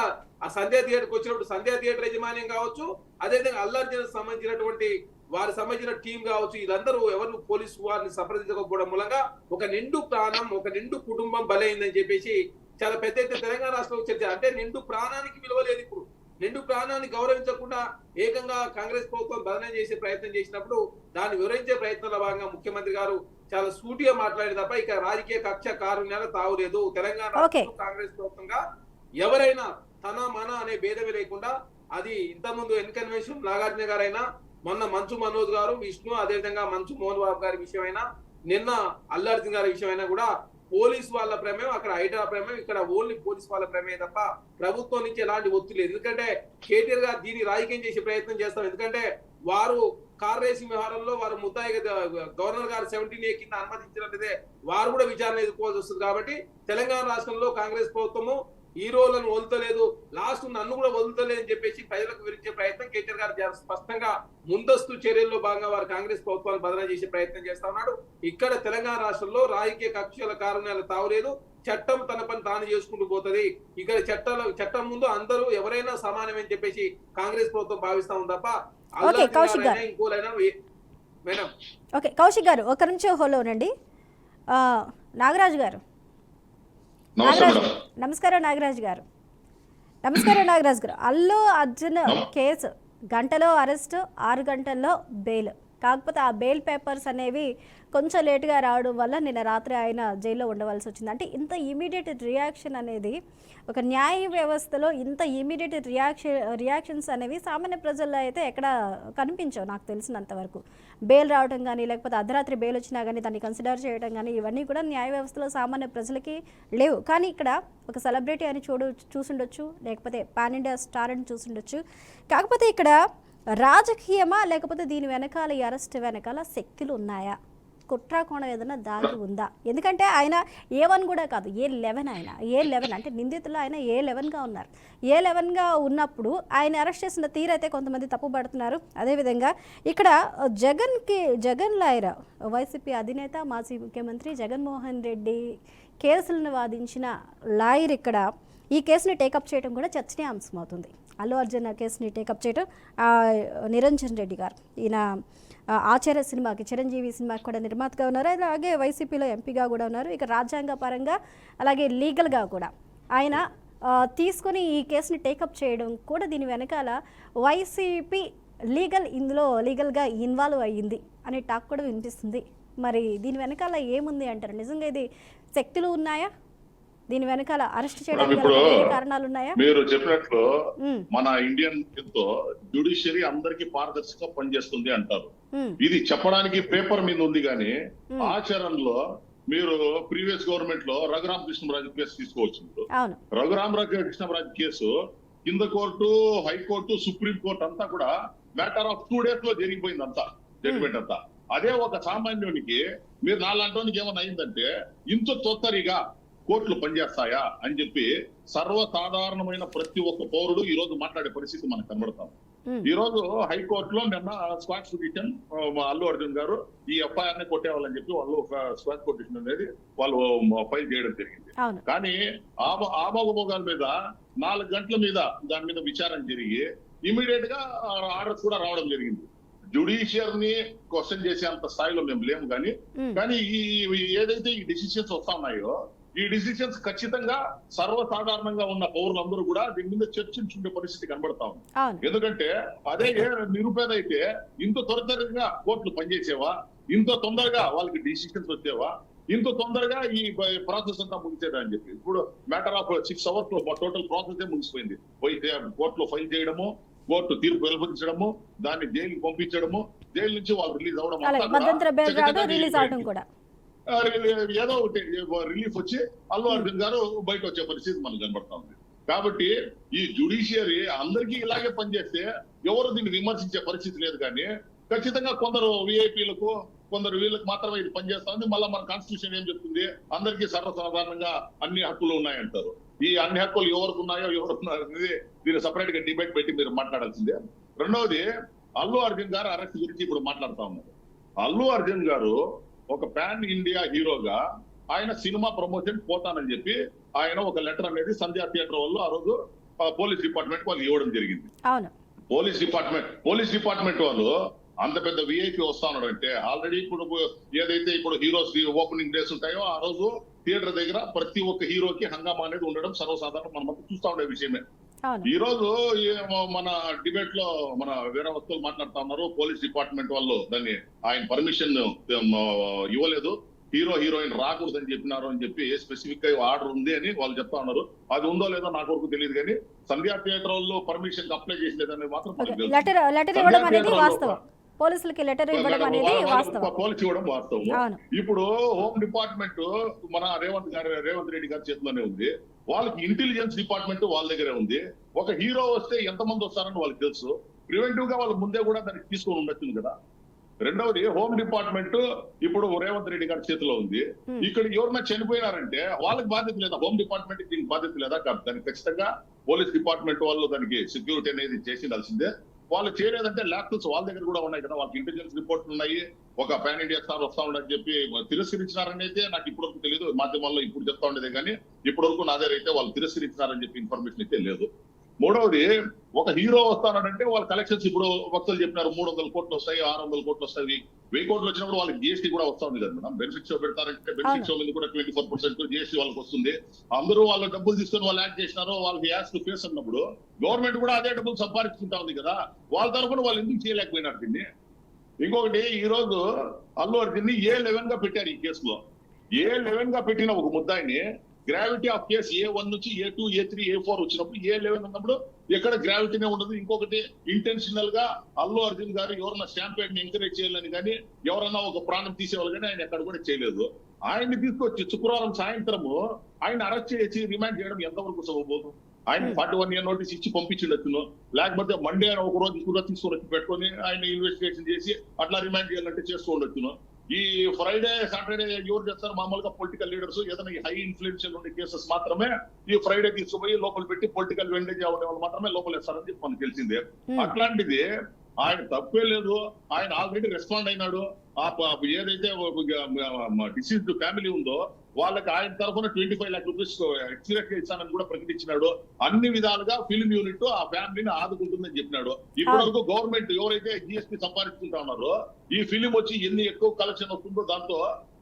ఆ సంధ్యా థియేటర్కి వచ్చినప్పుడు సంధ్యా థియేటర్ యజమాన్యం కావచ్చు, అదేవిధంగా అల్లు అర్జున్ సంబంధించినటువంటి వారికి సంబంధించిన టీం కావచ్చు, వీళ్ళందరూ ఎవరు పోలీసు వారిని సంప్రదించకపోవడం మూలంగా ఒక నిండు ప్రాణం ఒక నిండు కుటుంబం బలైందని చెప్పేసి చాలా పెద్ద ఎత్తున తెలంగాణ రాష్ట్రంలో చర్చ. అంటే నిండు ప్రాణానికి విలువ లేదు. ఇప్పుడు నిండు ప్రాణాన్ని గౌరవించకుండా ఏకంగా కాంగ్రెస్ ప్రభుత్వం బదనం చేసే ప్రయత్నం చేసినప్పుడు దాన్ని వివరించే ప్రయత్నంలో భాగంగా ముఖ్యమంత్రి గారు చాలా సూటిగా మాట్లాడే తప్ప ఇక రాజకీయ కక్ష కారుణ్యాలు తావులేదు. తెలంగాణ కాంగ్రెస్ ప్రభుత్వంగా ఎవరైనా తన మన అనే భేదమే లేకుండా అది ఇంతకుముందు ఎన్కన్వెన్షన్ నాగార్జున గారైనా, మొన్న మంచు మనోజ్ గారు, విష్ణు, అదేవిధంగా మంచు మోహన్ బాబు గారి విషయమైనా, నిన్న అల్లు అర్జున్ గారి విషయమైనా కూడా పోలీస్ వాళ్ళ ప్రమేయం, అక్కడ హైడ్రా ప్రమేయం, ఇక్కడ ఓన్లీ పోలీస్ వాళ్ళ ప్రమేయం తప్ప ప్రభుత్వం నుంచి ఎలాంటి ఒత్తిడి లేదు. ఎందుకంటే కేటీఆర్ గారు దీన్ని రాజకీయం చేసే ప్రయత్నం చేస్తాం. ఎందుకంటే వారు కార్ రేసింగ్ వ్యవహారంలో వారు ముద్దాయిగా గవర్నర్ గారు 17A కింద అనుమతించినట్లయితే వారు కూడా విచారణ ఎదుర్కోవాల్సి వస్తుంది. కాబట్టి తెలంగాణ రాష్ట్రంలో కాంగ్రెస్ ప్రభుత్వము హీరోలను వదులుతలేదు, లాస్ట్ నన్ను కూడా వదులుతలేదు అని చెప్పేసి ప్రజలకు వివరించే ప్రయత్నం కేటీఆర్ గారు స్పష్టంగా ముందస్తు చర్యల్లో భాగంగా వారు కాంగ్రెస్ ప్రభుత్వాన్ని బదనం చేసే ప్రయత్నం చేస్తా ఉన్నాడు. ఇక్కడ తెలంగాణ రాష్ట్రంలో రాజకీయ కక్షల కారణాలు తావులేదు, చట్టం తన పని తాను చేసుకుంటూ పోతుంది. ఇక్కడ చట్టం ముందు అందరూ ఎవరైనా సమానమని చెప్పేసి కాంగ్రెస్ ప్రభుత్వం భావిస్తా ఉంది తప్ప ఇంకోలైనా మేడం. ఓకే కౌశిక్ గారు ఒక నిమిషం హోలో ఉండండి. నాగరాజు గారు నమస్కారం. నాగరాజు గారు అల్లు అర్జున్ కేసు గంటలో అరెస్ట్, 6 గంటల్లో బెయిల్. కాకపోతే ఆ బెయిల్ పేపర్స్ అనేవి కొంచెం లేటుగా రావడం వల్ల నిన్న రాత్రి ఆయన జైల్లో ఉండవలసి వచ్చింది. అంటే ఇంత ఇమీడియట్ రియాక్షన్ అనేది ఒక న్యాయ వ్యవస్థలో ఇంత ఇమీడియట్ రియాక్షన్స్ అనేవి సామాన్య ప్రజల్లో అయితే ఎక్కడ కనిపించవు నాకు తెలిసినంతవరకు. బెయిల్ రావడం కానీ లేకపోతే అర్ధరాత్రి బెయిల్ వచ్చినా కానీ దాన్ని కన్సిడర్ చేయడం కానీ ఇవన్నీ కూడా న్యాయ వ్యవస్థలో సామాన్య ప్రజలకి లేవు. కానీ ఇక్కడ ఒక సెలబ్రిటీ అని చూసుండొచ్చు, లేకపోతే పాన్ ఇండియా స్టార్ అని చూసుండొచ్చు. కాకపోతే ఇక్కడ రాజకీయమా లేకపోతే దీని వెనకాల ఈ అరెస్ట్ వెనకాల శక్తులు ఉన్నాయా, కుట్రాకోణం ఏదైనా దాగి ఉందా? ఎందుకంటే ఆయన A1 కూడా కాదు, A11 ఆయన A11 అంటే నిందితులు ఆయన A11గా ఉన్నారు. A11గా ఉన్నప్పుడు ఆయన అరెస్ట్ చేసిన తీరైతే కొంతమంది తప్పుపడుతున్నారు. అదేవిధంగా ఇక్కడ జగన్ లాయర్ వైసీపీ అధినేత మాజీ ముఖ్యమంత్రి జగన్మోహన్ రెడ్డి కేసులను వాదించిన లాయర్ ఇక్కడ ఈ కేసుని టేకప్ చేయడం కూడా చర్చనీయాంశం అవుతుంది. అల్లు అర్జున్ కేసుని టేకప్ చేయడం నిరంజన్ రెడ్డి గారు, ఈయన ఆచార్య సినిమాకి చిరంజీవి సినిమాకి కూడా నిర్మాతగా ఉన్నారు, అలాగే వైసీపీలో ఎంపీగా కూడా ఉన్నారు. ఇక రాజ్యాంగ పరంగా అలాగే లీగల్గా కూడా ఆయన తీసుకొని ఈ కేసుని టేకప్ చేయడం కూడా దీని వెనకాల వైసీపీ ఇందులో లీగల్గా ఇన్వాల్వ్ అయ్యింది అనే టాక్ కూడా వినిపిస్తుంది. మరి దీని వెనకాల ఏముంది అంటారు? నిజంగా ఇది శక్తులు ఉన్నాయా? దీని వెనకాల అరెస్ట్ చేయడానికి ఇప్పుడు గల వేరే కారణాలు ఉన్నాయా? మీరు చెప్పినట్లు ఉమ్, మన ఇండియన్ తో జ్యుడిషియరీ అందరికీ పారదర్శకంగా పనిచేస్తుంది అంటారు. ఉమ్, ఇది చెప్పడానికి పేపర్ మీద ఉంది కానీ ఉమ్, ఆచరణలో మీరు ప్రీవియస్ గవర్నమెంట్ లో రఘురామ కృష్ణరాజు కేసు తీసుకోవచ్చు. అవును. రఘురామ కృష్ణరాజు కేసు కింద కోర్టు, హైకోర్టు, సుప్రీం కోర్టు అంతా కూడా మ్యాటర్ ఆఫ్ 2 days లో జరిగిపోయింది అంతా, జడ్జిమెంట్ అంతా. అదే ఒక సామాన్యునికి మీరు నాలాంటి ఏమైనా అయిందంటే ఇంత తొత్తరిగా కోర్టులు పనిచేస్తాయా అని చెప్పి సర్వసాధారణమైన ప్రతి ఒక్క పౌరుడు ఈ రోజు మాట్లాడే పరిస్థితి మనకు కనబడతాం. ఉమ్, ఈ రోజు హైకోర్టులో నిన్న స్క్వాష్ పిటిషన్ అల్లు అర్జున్ గారు ఈ ఎఫ్ఐఆర్ ని కొట్టేవాళ్ళని చెప్పి వాళ్ళు స్క్వాష్ పిటిషన్ అనేది వాళ్ళు ఫైల్ చేయడం జరిగింది. అవును. కానీ ఆమోగమోగాల మీద 4 గంటల మీద దాని మీద విచారణ జరిగి ఇమీడియట్ గా ఆర్డర్స్ కూడా రావడం జరిగింది. జ్యుడిషియర్ని క్వశ్చన్ చేసే అంత స్థాయిలో మేము లేము కానీ ఉమ్, కానీ ఈ ఏదైతే ఈ డిసిషన్స్ వస్తా ఉన్నాయో ఈ డిసిషన్స్ ఖచ్చితంగా సర్వసాధారణంగా ఉన్న పౌరులందరూ కూడా దీని మీద చర్చించుకునే పరిస్థితి కనబడతా ఉంది. అవును. ఎందుకంటే అదే నిరుపేద అయితే ఇంత త్వరగా కోర్టులు పనిచేసేవా, ఇంత తొందరగా వాళ్ళకి డిసిషన్స్ వచ్చేవా, ఇంత తొందరగా ఈ ప్రాసెస్ అంతా ముగిసేదా అని చెప్పి ఇప్పుడు మ్యాటర్ ఆఫ్ 6 hours లో టోటల్ ప్రాసెస్ ముగిసిపోయింది. పోయితే కోర్టులో ఫైల్ చేయడము, కోర్టు తీర్పు వెలువరించడము, దాన్ని జైలుకి పంపించడము, జైలు నుంచి వాళ్ళు రిలీజ్ అవడం, అలాగే మధ్యంతర బెయిల్ రావడం, రిలీజ్ అవడం కూడా ఏదో ఒకటి రిలీఫ్ వచ్చి అల్లు అర్జున్ గారు బయట వచ్చే పరిస్థితి మనకు కనబడతా ఉంది. కాబట్టి ఈ జ్యుడిషియరీ అందరికీ ఇలాగే పనిచేస్తే ఎవరు దీన్ని విమర్శించే పరిస్థితి లేదు. కానీ ఖచ్చితంగా కొందరు విఐపీలకు, కొందరు వీళ్ళకి మాత్రమే ఇది పనిచేస్తా ఉంది. మళ్ళీ మన కాన్స్టిట్యూషన్ ఏం చెప్తుంది, అందరికీ సర్వసాధారణంగా అన్ని హక్కులు ఉన్నాయంటారు. ఈ అన్ని హక్కులు ఎవరికి ఉన్నాయో ఎవరికి అనేది దీన్ని సపరేట్ గా డిబేట్ పెట్టి మీరు మాట్లాడాల్సిందే. రెండవది, అల్లు అర్జున్ గారు అరెస్ట్ గురించి ఇప్పుడు మాట్లాడుతా ఉన్నారు. అల్లు అర్జున్ గారు ఒక పాన్ ఇండియా హీరోగా ఆయన సినిమా ప్రమోషన్ పోతానని చెప్పి ఆయన ఒక లెటర్ అనేది సంధ్యా థియేటర్ వాళ్ళు ఆ రోజు పోలీస్ డిపార్ట్మెంట్ వాళ్ళు ఇవ్వడం జరిగింది. అవును. పోలీస్ డిపార్ట్మెంట్ వాళ్ళు అంత పెద్ద విఐపి వస్తా ఉన్నాడంటే ఆల్రెడీ ఇప్పుడు ఏదైతే ఇప్పుడు హీరోస్ ఓపెనింగ్ డేస్ ఉంటాయో ఆ రోజు థియేటర్ దగ్గర ప్రతి ఒక్క హీరోకి హంగామా అనేది ఉండడం సర్వసాధారణం, మనం చూస్తా ఉండే విషయమే. ఈ రోజు మన డిబేట్ లో మన వేరే వస్తువులు మాట్లాడుతా ఉన్నారు. పోలీస్ డిపార్ట్మెంట్ వాళ్ళు దాన్ని ఆయన పర్మిషన్ ఇవ్వలేదు, హీరోయిన్ రాకూడదని చెప్పినారు అని చెప్పి స్పెసిఫిక్ గా ఆర్డర్ ఉంది అని వాళ్ళు చెప్తా ఉన్నారు. అది ఉందో లేదో నాకు వరకు తెలియదు కానీ సంధ్యా థియేటర్ వాళ్ళు పర్మిషన్ అప్లై చేసేదని మాత్రం లెటర్ ఇవ్వడం అనేది వాస్తవం. పోలీసులకి లెటర్ ఇవ్వడం అనేది వాస్తవం. పోలీసు ఇవ్వడం వాస్తవం. ఇప్పుడు హోమ్ డిపార్ట్మెంట్ మన రేవంత్ రెడ్డి గారి చేతిలోనే ఉంది. వాళ్ళకి ఇంటెలిజెన్స్ డిపార్ట్మెంట్ వాళ్ళ దగ్గరే ఉంది. ఒక హీరో వస్తే ఎంతమంది వస్తారని వాళ్ళకి తెలుసు. ప్రివెంటివ్ గా వాళ్ళు ముందే కూడా దానికి తీసుకొని ఉండొచ్చు కదా. రెండవది, హోమ్ డిపార్ట్మెంట్ ఇప్పుడు రేవంత్ రెడ్డి గారి చేతిలో ఉంది. ఇక్కడ ఎవరైనా చనిపోయినారంటే వాళ్ళకి బాధ్యత లేదా? హోమ్ డిపార్ట్మెంట్ దీనికి బాధ్యత లేదా? కాదు, దానికి ఖచ్చితంగా పోలీస్ డిపార్ట్మెంట్ వాళ్ళు దానికి సెక్యూరిటీ అనేది చేసిండాల్సిందే. వాళ్ళు చేయలేదంటే ల్యాప్టాప్స్ వాళ్ళ దగ్గర కూడా ఉన్నాయి కదా, వాళ్ళకి ఇంటెలిజెన్స్ రిపోర్ట్లు ఉన్నాయి. ఒక పాన్ ఇండియా స్టార్ వస్తా ఉండని చెప్పి తిరస్కరించినారని అయితే నాకు ఇప్పటివరకు తెలియదు. మాధ్యమాల్లో ఇప్పుడు చెప్తా ఉండేదే కానీ ఇప్పటివరకు నా దగ్గర అయితే వాళ్ళు తిరస్కరించినారని చెప్పి ఇన్ఫర్మేషన్ అయితే లేదు. మూడవది, ఒక హీరో వస్తానంటే వాళ్ళ కలెక్షన్స్ ఇప్పుడు వక్తలు చెప్పినారు 300 కోట్లు వస్తాయి, 600 కోట్లు వస్తాయి, 1000 కోట్లు వచ్చినప్పుడు వాళ్ళకి జిఎస్టీ కూడా వస్తా ఉంది కదా మేడం. బెనిఫిట్ షో పెడతారంటే బెనిఫిట్ షో మీద కూడా 24% జిఎస్టీ వాళ్ళకి వస్తుంది. అందరూ వాళ్ళ డబ్బులు తీసుకొని వాళ్ళు యాక్ట్ చేసినారు, వాళ్ళకి యాస్ టు ఫేస్ అన్నప్పుడు గవర్నమెంట్ కూడా అదే డబ్బులు సంపాదించుకుంటా ఉంది కదా. వాళ్ళ తరఫున వాళ్ళు ఎందుకు చేయలేకపోయినారు దీన్ని? ఇంకొకటి, ఈ రోజు అల్లు అర్జున్ A11 గా పెట్టారు ఈ కేసులో. A11 గా పెట్టిన ఒక ముద్దాయిని గ్రావిటీ ఆఫ్ కేసు A1 నుంచి A2, A3, A4 వచ్చినప్పుడు A11 ఉన్నప్పుడు ఎక్కడ గ్రావిటీనే ఉండదు. ఇంకొకటి, ఇంటెన్షనల్ గా అల్లు అర్జున్ గారు ఎవరన్నా స్టాంపేడ్ ని ఎంకరేజ్ చేయాలని కానీ ఎవరన్నా ఒక ప్రాణం తీసేవాళ్ళు కానీ ఆయన ఎక్కడ కూడా చేయలేదు. ఆయన్ని తీసుకొచ్చి శుక్రవారం సాయంత్రము ఆయన అరెస్ట్ చేసి రిమాండ్ చేయడం ఎంతవరకు సబబోదు? ఆయన 41 year నోటీస్ ఇచ్చి పంపించిండొచ్చును, లేకపోతే మండే ఒక రోజు కూడా తీసుకొని వచ్చి పెట్టుకొని ఆయన ఇన్వెస్టిగేషన్ చేసి అట్లా రిమాండ్ చేయాలంటే చేస్తూ ఉండొచ్చును. ఈ ఫ్రైడే సాటర్డే ఎవరు చేస్తారు? మామూలుగా పొలిటికల్ లీడర్స్ ఏదైనా హై ఇన్ఫ్లుయెన్షియల్ ఉండే కేసెస్ మాత్రమే ఈ ఫ్రైడే తీసుకుపోయి లోపల పెట్టి పొలిటికల్ వెండేజ్ అవ్వడం వాళ్ళు మాత్రమే లోపల వేస్తారని చెప్పి మనకు తెలిసిందే. అట్లాంటిది ఆయన తప్పే లేదు, ఆయన ఆల్రెడీ రెస్పాండ్ అయినాడు. ఏదైతే డిసీజ్డ్ ఫ్యామిలీ ఉందో వాళ్ళకి ఆయన తరఫున 25 lakh రూపీస్ ఎక్స్గ్రేట్ ఇస్తానని కూడా ప్రకటించినాడు. అన్ని విధాలుగా ఫిల్మ్ యూనిట్ ఆ ఫ్యామిలీని ఆదుకుంటుందని చెప్పినాడు. ఇప్పటి వరకు గవర్నమెంట్ ఎవరైతే జిఎస్టీ సంపాదించుకుంటా ఉన్నారో ఈ ఫిలిం వచ్చి ఎన్ని ఎక్కువ కలెక్షన్ వస్తుందో దాంతో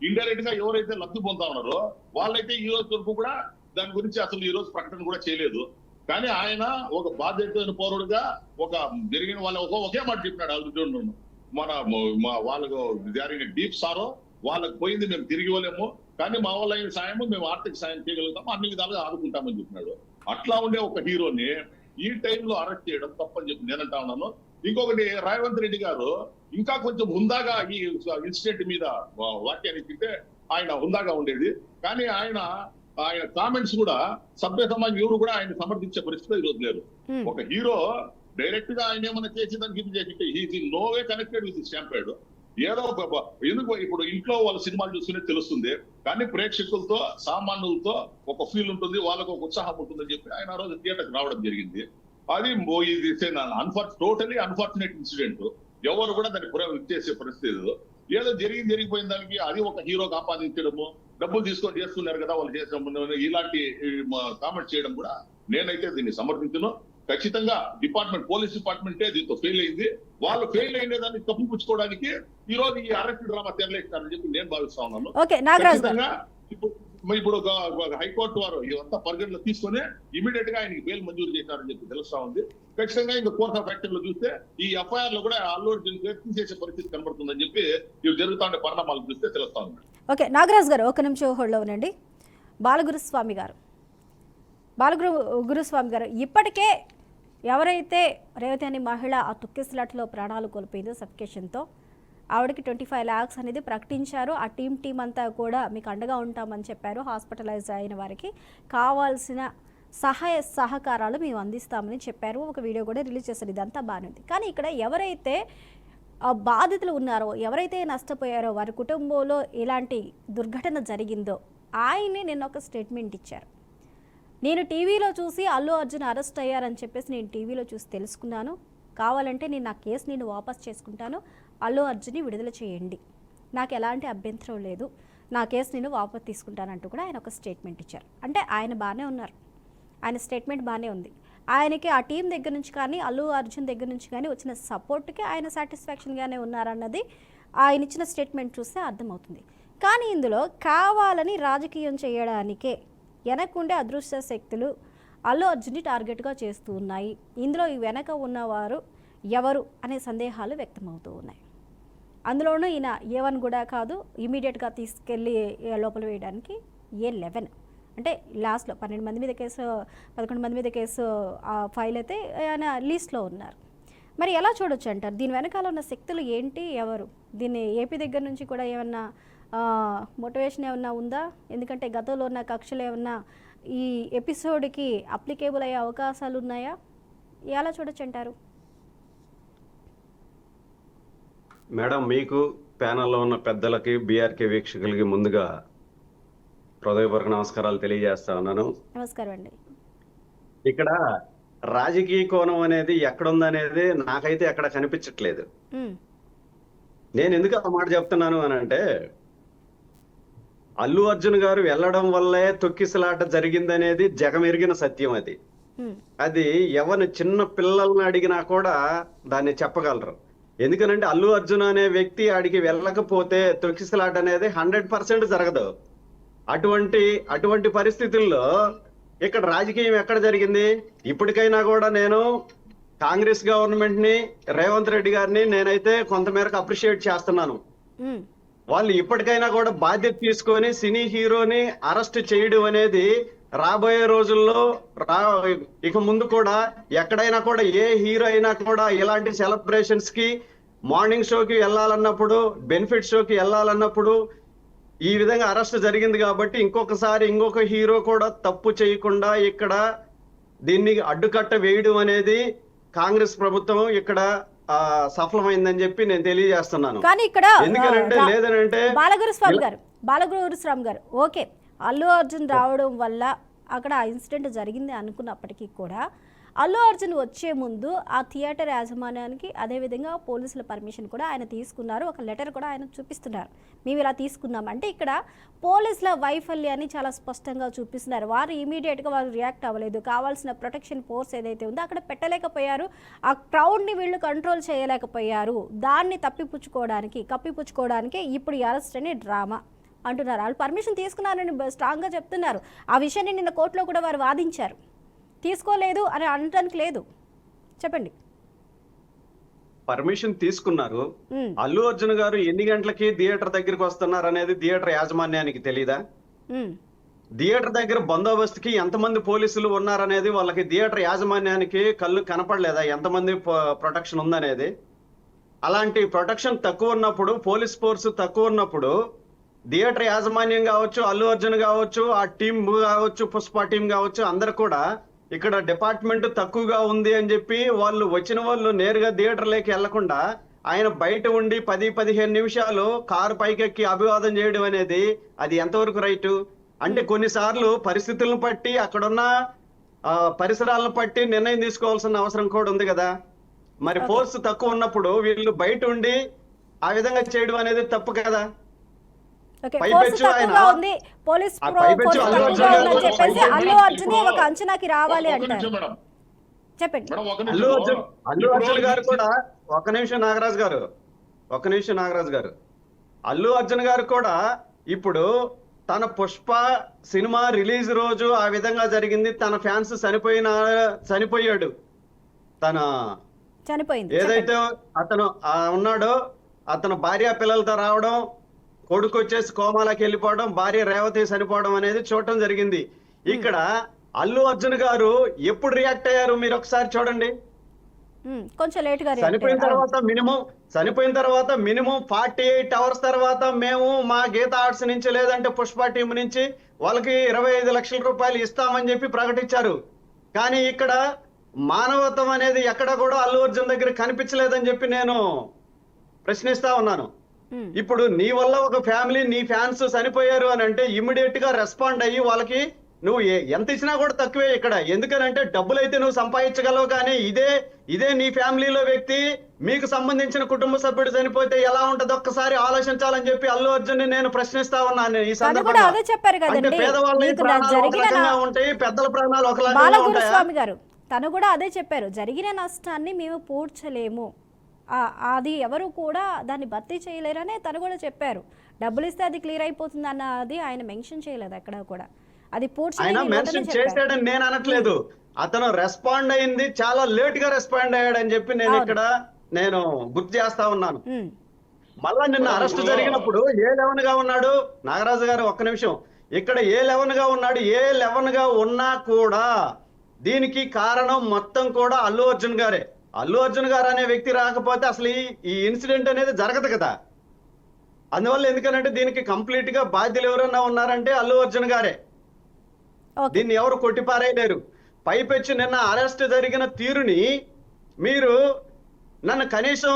ఇండైరెక్ట్ గా ఎవరైతే లబ్ధి పొందుతా ఉన్నారో వాళ్ళైతే ఈ రోజు వరకు కూడా దాని గురించి అసలు ఈ రోజు ప్రకటన కూడా చేయలేదు. కానీ ఆయన ఒక బాధ్యతమైన పౌరుడుగా ఒక జరిగిన వాళ్ళ ఒకే మాట చెప్పినాడు. అర్జున్ మన వాళ్ళకు జరిగిన డీప్ సారో వాళ్ళకి పోయింది మేము తిరిగి ఇవ్వలేము, కానీ మా వాళ్ళ అయిన సాయము మేము ఆర్థిక సాయం చేయగలుగుతాము, అన్ని విధాలుగా ఆదుకుంటామని చెప్పినాడు. అట్లా ఉండే ఒక హీరోని ఈ టైంలో అరెస్ట్ చేయడం తప్పని చెప్పి నేనంటా ఉన్నాను. ఇంకొకటి, రేవంత్ రెడ్డి గారు ఇంకా కొంచెం హుందాగా ఈ ఇన్సిడెంట్ మీద వాక్యాన్ని ఇస్తే ఆయన హుందాగా ఉండేది. కానీ ఆయన కామెంట్స్ కూడా సభ్య సమాజం ఎవరు కూడా ఆయన సమర్థించే పరిస్థితి ఈరోజు లేరు. ఒక హీరో డైరెక్ట్ గా ఆయన ఏమైనా చేసేదానికి ఇది చేసి he is in no way connected with stampede. ఏదో ఎందుకు ఇప్పుడు ఇంట్లో వాళ్ళ సినిమాలు చూస్తూనే తెలుస్తుంది, కానీ ప్రేక్షకులతో సామాన్యులతో ఒక ఫీల్ ఉంటుంది, వాళ్ళకు ఒక ఉత్సాహం ఉంటుందని చెప్పి ఆయన ఆ రోజు థియేటర్కి రావడం జరిగింది. అది ఇది టోటలీ అన్ఫార్చునేట్ ఇన్సిడెంట్. ఎవరు కూడా దాన్ని చేసే పరిస్థితి ఏదో జరిగిపోయిన దానికి అది ఒక హీరోకి ఆపాదించడము, డబ్బులు తీసుకొని చేస్తున్నారు కదా వాళ్ళు చేసిన ఇలాంటి కామెంట్ చేయడం కూడా నేనైతే దీన్ని సమర్థించను. ఖచ్చితంగా పోలీస్ డిపార్ట్మెంటే దీంతో ఫెయిల్ అయింది. వాళ్ళు ఫెయిల్ అయిన దాన్ని తప్పుపుచ్చుకోవడానికి ఈ రోజు ఈ అరెస్ట్ డ్రామా తెరలేస్తారని చెప్పి నేను భావిస్తా ఉన్నాను. ఖచ్చితంగా ఇప్పుడు హైకోర్టు వారు ఇదంతా పరిగణలో తీసుకుని ఇమీడియట్ గా ఆయనకి బెయిల్ మంజూరు చేశారని చెప్పి తెలుస్తా ఉంది. ఖచ్చితంగా ఇంకా కోర్స్ ఆఫ్ యాక్షన్ లో చూస్తే ఈ ఎఫ్ఐఆర్ లో కూడా అల్లు అర్జున్ తీసేసే పరిస్థితి కనబడుతుందని చెప్పి ఇవి జరుగుతా ఉండే పరిణామాలు చూస్తే తెలుస్తా ఉంది. ఓకే నాగరాజ్ గారు, ఒక నిమిషం హోల్డ్లో ఉండండి. బాలగురుస్వామి గారు, ఇప్పటికే ఎవరైతే రేవతి అనే మహిళ ఆ తొక్కిసలాట్లో ప్రాణాలు కోల్పోయిందో సఫికేషన్తో, ఆవిడకి 25 lakhs అనేది ప్రకటించారు. ఆ టీం అంతా కూడా మీకు అండగా ఉంటామని చెప్పారు. హాస్పిటలైజ్ అయిన వారికి కావాల్సిన సహాయ సహకారాలు మేము అందిస్తామని చెప్పారు. ఒక వీడియో కూడా రిలీజ్ చేశారు. ఇదంతా బాగానే ఉంది. కానీ ఇక్కడ ఎవరైతే బాధితులు ఉన్నారో, ఎవరైతే నష్టపోయారో, వారి కుటుంబంలో ఇలాంటి దుర్ఘటన జరిగిందో ఆయన్ని నిన్న ఒక స్టేట్మెంట్ ఇచ్చారు. నేను టీవీలో చూసి అల్లు అర్జున్ అరెస్ట్ అయ్యారని చెప్పేసి నేను టీవీలో చూసి తెలుసుకున్నాను. కావాలంటే నేను నా కేసు నేను వాపస్ చేసుకుంటాను, అల్లు అర్జున్ని విడుదల చేయండి, నాకు ఎలాంటి అభ్యంతరం లేదు, నా కేసు నేను వాపస్ తీసుకుంటానంటూ కూడా ఆయన ఒక స్టేట్మెంట్ ఇచ్చారు. అంటే ఆయన బాగానే ఉన్నారు, ఆయన స్టేట్మెంట్ బాగానే ఉంది. ఆయనకి ఆ టీం దగ్గర నుంచి కానీ అల్లు అర్జున్ దగ్గర నుంచి కానీ వచ్చిన సపోర్ట్కి ఆయన సాటిస్ఫాక్షన్గానే ఉన్నారన్నది ఆయన ఇచ్చిన స్టేట్మెంట్ చూస్తే అర్థమవుతుంది. కానీ ఇందులో కావాలని రాజకీయం చేయడానికే వెనకుండే అదృశ్య శక్తులు అల్లు అర్జున్ని టార్గెట్గా చేస్తూ ఉన్నాయి. ఇందులో ఈ వెనక ఉన్నవారు ఎవరు అనే సందేహాలు వ్యక్తమవుతూ ఉన్నాయి. అందులోనూ ఈయన A1 కూడా కాదు, ఇమీడియట్గా తీసుకెళ్ళి లోపల వేయడానికి A11 అంటే లాస్ట్లో 11 మంది మీద కేసు ఫైల్ అయితే ఆయన లీస్ట్లో ఉన్నారు. మరి ఎలా చూడొచ్చు అంటారు? దీని వెనకాల ఉన్న శక్తులు ఏంటి, ఎవరు? దీన్ని ఏపీ దగ్గర నుంచి కూడా ఏమన్నా మోటివేషన్ ఏమన్నా ఉందా? ఎందుకంటే గతంలో ఉన్న కక్షలు ఏమన్నా ఈ ఎపిసోడ్కి అప్లికేబుల్ అయ్యే అవకాశాలు ఉన్నాయా? ఎలా చూడొచ్చు అంటారు? మేడం, మీకు ప్యానల్లో ఉన్న పెద్దలకి, బీఆర్కే వీక్షకులకి ముందుగా హృదయపూర్వక నమస్కారాలు తెలియజేస్తా ఉన్నాను. నమస్కారం అండి. ఇక్కడ రాజకీయ కోణం అనేది ఎక్కడుందనేది నాకైతే ఎక్కడ కనిపించట్లేదు. నేను ఎందుకు ఆ మాట చెప్తున్నాను అని అంటే, అల్లు అర్జున్ గారు వెళ్ళడం వల్లే తొక్కిసలాట జరిగిందనేది జగమెరిగిన సత్యం. అది ఎవరిని చిన్న పిల్లల్ని అడిగినా కూడా దాన్ని చెప్పగలరు. ఎందుకనంటే అల్లు అర్జున్ అనే వ్యక్తి ఆడికి వెళ్ళకపోతే తొక్కిసలాట అనేది 100% జరగదు. అటువంటి పరిస్థితుల్లో ఇక్కడ రాజకీయం ఎక్కడ జరిగింది? ఇప్పటికైనా కూడా నేను కాంగ్రెస్ గవర్నమెంట్ ని, రేవంత్ రెడ్డి గారిని నేనైతే కొంతమేరకు అప్రిషియేట్ చేస్తున్నాను. వాళ్ళు ఇప్పటికైనా కూడా బాధ్యత తీసుకొని సినీ హీరోని అరెస్ట్ చేయడం అనేది రాబోయే రోజుల్లో ఇక ముందు కూడా ఎక్కడైనా కూడా ఏ హీరో అయినా కూడా ఇలాంటి సెలబ్రేషన్స్ కి, మార్నింగ్ షోకి వెళ్ళాలన్నప్పుడు, బెనిఫిట్ షోకి వెళ్ళాలన్నప్పుడు ఈ విధంగా అరెస్ట్ జరిగింది కాబట్టి ఇంకొక హీరో కూడా తప్పు చేయకుండా ఇక్కడ దీన్ని అడ్డుకట్ట వేయడం అనేది కాంగ్రెస్ ప్రభుత్వం ఇక్కడ సఫలమైందని చెప్పి నేను తెలియజేస్తున్నాను. కానీ ఇక్కడ ఎందుకంటే లేదనంటే బాలగురుస్వామి గారు ఓకే, అల్లు అర్జున్ రావడం వల్ల అక్కడ ఆ ఇన్సిడెంట్ జరిగింది అనుకున్నప్పటికీ కూడా అల్లు అర్జున్ వచ్చే ముందు ఆ థియేటర్ యాజమాన్యానికి, అదేవిధంగా పోలీసుల పర్మిషన్ కూడా ఆయన తీసుకున్నారు. ఒక లెటర్ కూడా ఆయన చూపిస్తున్నారు, మేము ఇలా తీసుకున్నాం అంటే. ఇక్కడ పోలీసుల వైఫల్యాన్ని చాలా స్పష్టంగా చూపిస్తున్నారు. వారు ఇమీడియట్గా వారు రియాక్ట్ అవ్వలేదు. కావాల్సిన ప్రొటెక్షన్ ఫోర్స్ ఏదైతే ఉందో అక్కడ పెట్టలేకపోయారు. ఆ క్రౌడ్ని వీళ్ళు కంట్రోల్ చేయలేకపోయారు. దాన్ని కప్పిపుచ్చుకోవడానికి ఇప్పుడు అరెస్ట్ అనే డ్రామా అంటున్నారు. వాళ్ళు పర్మిషన్ తీసుకున్నారని స్ట్రాంగ్గా చెప్తున్నారు. ఆ విషయాన్ని నిన్న కోర్టులో కూడా వారు వాదించారు. తీసుకోలేదు అని అనడానికి లేదు. చెప్పండి. పర్మిషన్ తీసుకున్నారు. అల్లు అర్జున్ గారు ఎన్ని గంటలకి థియేటర్ దగ్గరికి వస్తున్నారు అనేది థియేటర్ యాజమాన్యానికి తెలీదా? థియేటర్ దగ్గర బందోబస్తుకి ఎంతమంది పోలీసులు ఉన్నారనేది వాళ్ళకి థియేటర్ యాజమాన్యానికి కళ్ళు కనపడలేదా? ఎంతమంది ప్రొటెక్షన్ ఉందనేది? అలాంటి ప్రొటెక్షన్ తక్కువ ఉన్నప్పుడు, పోలీస్ ఫోర్స్ తక్కువ ఉన్నప్పుడు థియేటర్ యాజమాన్యం కావచ్చు, అల్లు అర్జున్ కావచ్చు, ఆ టీం కావచ్చు, పుష్ప టీం కావచ్చు, అందరు కూడా ఇక్కడ డిపార్ట్మెంట్ తక్కువగా ఉంది అని చెప్పి వచ్చిన వాళ్ళు నేరుగా థియేటర్లోకి వెళ్లకుండా ఆయన బయట ఉండి 10-15 నిమిషాలు కారు పైకెక్కి అభివాదం చేయడం అనేది అది ఎంతవరకు రైటు? అంటే కొన్నిసార్లు పరిస్థితులను బట్టి, అక్కడున్న పరిసరాలను బట్టి నిర్ణయం తీసుకోవాల్సిన అవసరం కూడా ఉంది కదా. మరి ఫోర్స్ తక్కువ ఉన్నప్పుడు వీళ్ళు బయట ఉండి ఆ విధంగా చేయడం అనేది తప్పు కదా. పోలీస్ తక్కువగా ఉంది, పోలీస్ తక్కువగా ఉందని చెప్పేసి అల్లు అర్జున్ ఒక అంచనాకి రావాలి అంటారు. చెప్పండి. అల్లు అర్జున్ గారు కూడా ఒక నిమిషం నాగరాజు గారు అల్లు అర్జున్ గారు కూడా ఇప్పుడు తన పుష్ప సినిమా రిలీజ్ రోజు ఆ విధంగా జరిగింది. తన ఫ్యాన్స్ చనిపోయాడు. ఏదైతే అతను ఉన్నాడో అతను భార్య పిల్లలతో రావడం, కొడుకు వచ్చేసి కోమాలకి వెళ్ళిపోవడం, భార్య రేవతి చనిపోవడం అనేది చూడటం జరిగింది. ఇక్కడ అల్లు అర్జున్ గారు ఎప్పుడు రియాక్ట్ అయ్యారు మీరు ఒకసారి చూడండి. కొంచెం లేట్ గా చనిపోయిన తర్వాత మినిమం 48 అవర్స్ తర్వాత మేము మా గీత ఆర్ట్స్ నుంచి లేదంటే పుష్ప టీం నుంచి వాళ్ళకి 25 లక్షల రూపాయలు ఇస్తామని చెప్పి ప్రకటించారు. కానీ ఇక్కడ మానవత్వం అనేది ఎక్కడ కూడా అల్లు అర్జున్ దగ్గర కనిపించలేదని చెప్పి నేను ప్రశ్నిస్తా ఉన్నాను. ఇప్పుడు నీ వల్ల ఒక ఫ్యామిలీ, నీ ఫ్యాన్స్ చనిపోయారు అని అంటే ఇమ్మీడియట్ గా రెస్పాండ్ అయ్యి వాళ్ళకి నువ్వు ఎంత ఇచ్చినా కూడా తక్కువే ఇక్కడ. ఎందుకనంటే డబ్బులు అయితే నువ్వు సంపాదించగలవు, కానీ ఇదే నీ ఫ్యామిలీలో వ్యక్తి, మీకు సంబంధించిన కుటుంబ సభ్యుడు చనిపోతే ఎలా ఉంటది ఒక్కసారి ఆలోచించాలని చెప్పి అల్లు అర్జున్ నేను ప్రశ్నిస్తా ఉన్నాను ఈ సందర్భంగా. అంటే పేదవాళ్ళ ప్రాణాలు ఉంటాయి, పెద్దల ప్రాణాలు ఒకలాగా ఉంటాయి. స్వామి గారు తను కూడా అదే చెప్పారు, జరిగిన నష్టాన్ని మేము పూడ్చలేము, అది ఎవరు కూడా దాన్ని భర్తీ చేయలేరనే తను కూడా చెప్పారు. డబ్బులు ఇస్తే అది క్లియర్ అయిపోతుంది అన్నది ఆయన మెన్షన్ చేయలేదు ఎక్కడ కూడా. అది ఆయన మెన్షన్ చేశాడని నేను అనట్లేదు, అతను రెస్పాండ్ అయింది చాలా లేట్ గా రెస్పాండ్ అయ్యాడని చెప్పి నేను గుర్తు చేస్తా ఉన్నాను. మళ్ళా నిన్న అరెస్ట్ జరిగినప్పుడు A11 గా ఉన్నాడు నాగరాజు గారు. ఒక్క నిమిషం, ఇక్కడ A11 గా ఉన్నాడు. A11 గా ఉన్నా కూడా దీనికి కారణం మొత్తం కూడా అల్లు అర్జున్ గారే. అల్లు అర్జున్ గారు అనే వ్యక్తి రాకపోతే అసలు ఈ ఇన్సిడెంట్ అనేది జరగదు కదా. అందువల్ల ఎందుకనంటే దీనికి కంప్లీట్ గా బాధ్యులు ఎవరన్నా ఉన్నారంటే అల్లు అర్జున్ గారే. దీన్ని ఎవరు కొట్టిపారేయలేరు. పైపెచ్చి నిన్న అరెస్ట్ జరిగిన తీరుని మీరు నన్ను కనీసం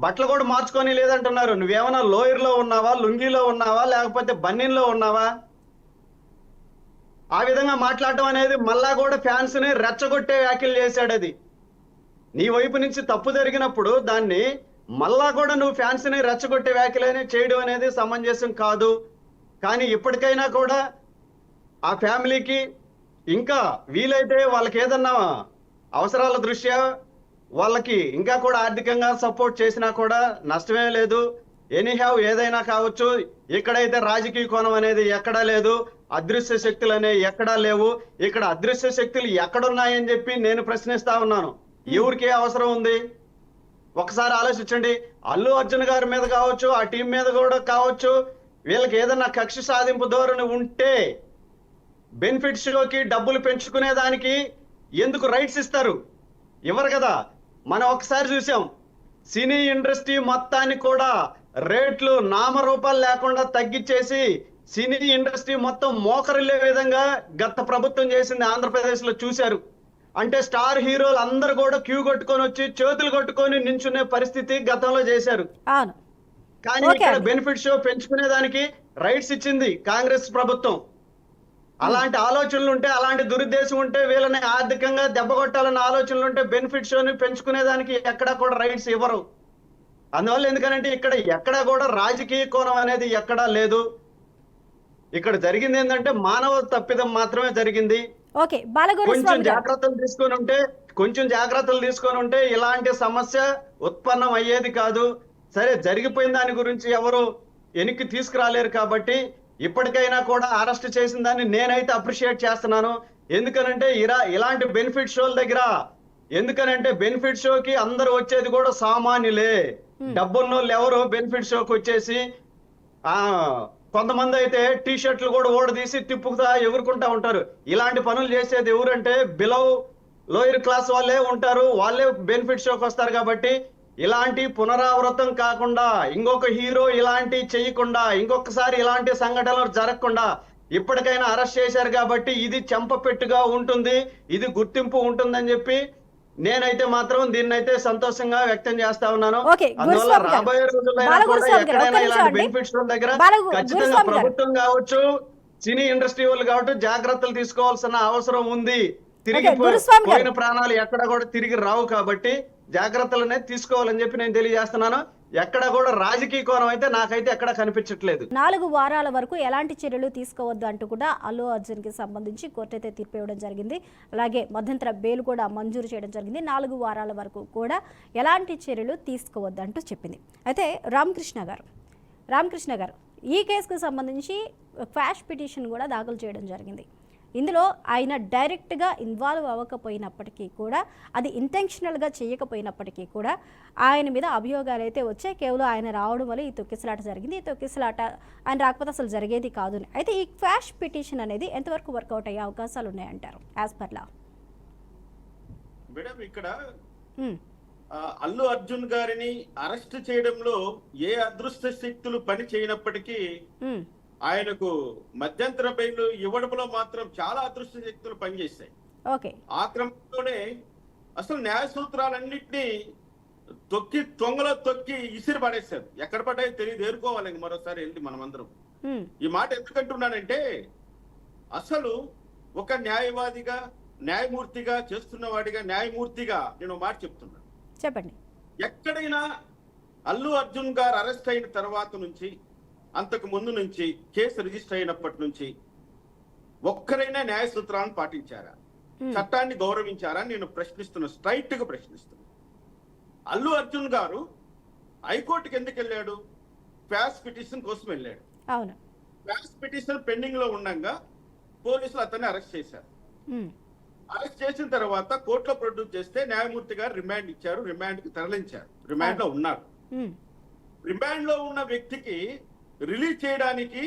బట్టలు కూడా మార్చుకొని లేదంటున్నారు. నువ్వేమన్నా లోయర్లో ఉన్నావా, లుంగీలో ఉన్నావా, లేకపోతే బన్నీన్లో ఉన్నావా? ఆ విధంగా మాట్లాడటం అనేది మళ్ళా కూడా ఫ్యాన్స్ ని రెచ్చగొట్టే వ్యాఖ్యలు చేశాడు. అది నీ వైపు నుంచి తప్పు జరిగినప్పుడు దాన్ని మళ్ళా కూడా నువ్వు ఫ్యాన్స్ ని రెచ్చగొట్టే వ్యాఖ్యలు చేయడం అనేది సమంజసం కాదు. కానీ ఇప్పటికైనా కూడా ఆ ఫ్యామిలీకి ఇంకా వీలైతే వాళ్ళకి ఏదన్నా అవసరాల దృష్ట్యా వాళ్ళకి ఇంకా కూడా ఆర్థికంగా సపోర్ట్ చేసినా కూడా నష్టమే లేదు. ఎనీహౌ ఏదైనా కావచ్చు. ఇక్కడైతే రాజకీయ కోణం అనేది ఎక్కడా లేదు, అదృశ్య శక్తులు అనేవి ఎక్కడా లేవు. ఇక్కడ అదృశ్య శక్తులు ఎక్కడున్నాయని చెప్పి నేను ప్రశ్నిస్తా ఉన్నాను. ఎవరికి అవసరం ఉంది ఒకసారి ఆలోచించండి. అల్లు అర్జున్ గారి మీద కావచ్చు, ఆ టీం మీద కూడా కావచ్చు, వీళ్ళకి ఏదన్నా కక్ష సాధింపు ధోరణి ఉంటే బెనిఫిట్ షోకి డబ్బులు పెంచుకునే దానికి ఎందుకు రైట్స్ ఇస్తారు? ఇవ్వరు కదా. మనం ఒకసారి చూసాం, సినీ ఇండస్ట్రీ మొత్తాన్ని కూడా రేట్లు నామరూపాలు లేకుండా తగ్గించేసి సినీ ఇండస్ట్రీ మొత్తం మోకరిల్లే విధంగా గత ప్రభుత్వం చేసింది ఆంధ్రప్రదేశ్ లో చూశారు. అంటే స్టార్ హీరోలు అందరు కూడా క్యూ కొట్టుకొని వచ్చి చేతులు కొట్టుకొని నించునే పరిస్థితి గతంలో చేశారు. కానీ ఇక్కడ బెనిఫిట్ షో పెంచుకునే దానికి రైట్స్ ఇచ్చింది కాంగ్రెస్ ప్రభుత్వం. అలాంటి ఆలోచనలు ఉంటే, అలాంటి దురుద్దేశం ఉంటే, వీళ్ళని ఆర్థికంగా దెబ్బ కొట్టాలన్న ఆలోచనలు ఉంటే బెనిఫిట్ షోని పెంచుకునే దానికి ఎక్కడా కూడా రైట్స్ ఇవ్వరు. అందువల్ల ఎందుకంటే ఇక్కడ ఎక్కడా కూడా రాజకీయ కోణం అనేది ఎక్కడా లేదు. ఇక్కడ జరిగింది ఏంటంటే మానవ తప్పిదం మాత్రమే జరిగింది. కొంచెం జాగ్రత్తలు తీసుకొని ఉంటే ఇలాంటి సమస్య ఉత్పన్నం అయ్యేది కాదు. సరే, జరిగిపోయిన దాని గురించి ఎవరు వెనక్కి తీసుకురాలేరు. కాబట్టి ఇప్పటికైనా కూడా అరెస్ట్ చేసిన దాన్ని నేనైతే అప్రిషియేట్ చేస్తున్నాను. ఎందుకనంటే ఇలాంటి బెనిఫిట్ షోల దగ్గర ఎందుకనంటే బెనిఫిట్ షోకి అందరు వచ్చేది కూడా సామాన్యులే. డబ్బున్నోళ్ళు ఎవరు బెనిఫిట్ షోకి వచ్చేసి కొంతమంది అయితే టీ షర్ట్లు కూడా ఓడదీసి తిప్పుకుతా ఎగురుకుంటా ఉంటారు. ఇలాంటి పనులు చేసేది ఎవరంటే బిలో లోయర్ క్లాస్ వాళ్ళే ఉంటారు, వాళ్ళే బెనిఫిట్ షోకి వస్తారు. కాబట్టి ఇలాంటి పునరావృతం కాకుండా, ఇంకొక హీరో ఇలాంటి చేయకుండా, ఇంకొకసారి ఇలాంటి సంఘటనలు జరగకుండా ఇప్పటికైనా అరెస్ట్ చేశారు. కాబట్టి ఇది చెంపపెట్టుగా ఉంటుంది, ఇది గుర్తింపు ఉంటుందని చెప్పి నేనైతే మాత్రం దీన్నైతే సంతోషంగా వ్యక్తం చేస్తా ఉన్నాను. అందువల్ల రాబోయే రోజుల్లో ఎక్కడైనా ఇలాంటి బెనిఫిట్స్ దగ్గర ఖచ్చితంగా ప్రభుత్వం కావచ్చు, సినీ ఇండస్ట్రీ వాళ్ళు కావచ్చు జాగ్రత్తలు తీసుకోవాల్సిన అవసరం ఉంది. తిరిగి పోయిన ప్రాణాలు ఎక్కడ కూడా తిరిగి రావు. కాబట్టి జాగ్రత్తలు అనేది తీసుకోవాలని చెప్పి నేను తెలియజేస్తున్నాను. ఎక్కడ కూడా రాజకీయ కోణం అయితే నాకైతే ఎక్కడ కనిపించట్లేదు. 4 వారాల వరకు ఎలాంటి చర్యలు తీసుకోవద్దు అంటూ కూడా అల్లు అర్జున్ కి సంబంధించి కోర్టు అయితే తీర్పు ఇవ్వడం జరిగింది. అలాగే మధ్యంతర బెయిల్ కూడా మంజూరు చేయడం జరిగింది. 4 వారాల వరకు కూడా ఎలాంటి చర్యలు తీసుకోవద్దు అంటూ చెప్పింది. అయితే రామకృష్ణ గారు ఈ కేసుకు సంబంధించి క్వాష్ పిటిషన్ కూడా దాఖలు చేయడం జరిగింది. ఇందులో ఆయన డైరెక్ట్గా ఇన్వాల్వ్ అవ్వకపోయినప్పటికీ కూడా, అది ఇంటెన్షనల్గా చేయకపోయినప్పటికీ కూడా ఆయన మీద అభియోగాలు అయితే వచ్చాయి. కేవలం ఆయన రావడం వల్ల ఈ తొక్కిసలాట జరిగింది. ఈ తొక్కిసలాట ఆయన రాకపోతే అసలు జరిగేది కాదు. అయితే ఈ క్వాష్ పిటిషన్ అనేది ఎంతవరకు వర్కౌట్ అయ్యే అవకాశాలు ఉన్నాయంటారు యాజ్ పర్ లా? మేడం, ఇక్కడ అల్లు అర్జున్ గారిని అరెస్ట్ చేయడంలో ఏ అదృష్ట శక్తులు పని చేయనప్పటికీ ఆయనకు మధ్యంతర బెయిల్ ఇవ్వడంలో మాత్రం చాలా అదృష్ట శక్తులు పనిచేశాయి. ఆ క్రమంలోనే అసలు న్యాయ సూత్రాలన్నింటినీ తొంగలో తొక్కి ఇసిరి పడేశారు. ఎక్కడ పడ్డాయో తెలియదు, ఏరుకోవాలి మరోసారి వెళ్ళి మనమందరం. ఈ మాట ఎందుకంటున్నానంటే, అసలు ఒక న్యాయవాదిగా, న్యాయమూర్తిగా చేస్తున్న వాడిగా, న్యాయమూర్తిగా నేను మాట చెప్తున్నాను. చెప్పండి. ఎక్కడైనా అల్లు అర్జున్ గారు అరెస్ట్ అయిన తర్వాత నుంచి, అంతకు ముందు నుంచి, కేసు రిజిస్టర్ అయినప్పటి నుంచి ఒక్కరైనా న్యాయ సూత్రాలను పాటించారా, చట్టాన్ని గౌరవించారా నేను ప్రశ్నిస్తున్నా, స్ట్రైట్ గా ప్రశ్నిస్తున్నా. అల్లు అర్జున్ గారు హైకోర్టుకి ఎందుకు వెళ్ళాడు? క్వాష్ పిటిషన్ కోసం వెళ్ళాడు. క్వాష్ పిటిషన్ పెండింగ్ లో ఉండగా పోలీసులు అతన్ని అరెస్ట్ చేశారు. అరెస్ట్ చేసిన తర్వాత కోర్టులో ప్రొడ్యూస్ చేస్తే న్యాయమూర్తి గారు రిమాండ్ ఇచ్చారు, రిమాండ్ కి తరలించారు. రిమాండ్ లో ఉన్నారు. రిమాండ్ లో ఉన్న వ్యక్తికి రిలీజ్ చేయడానికి,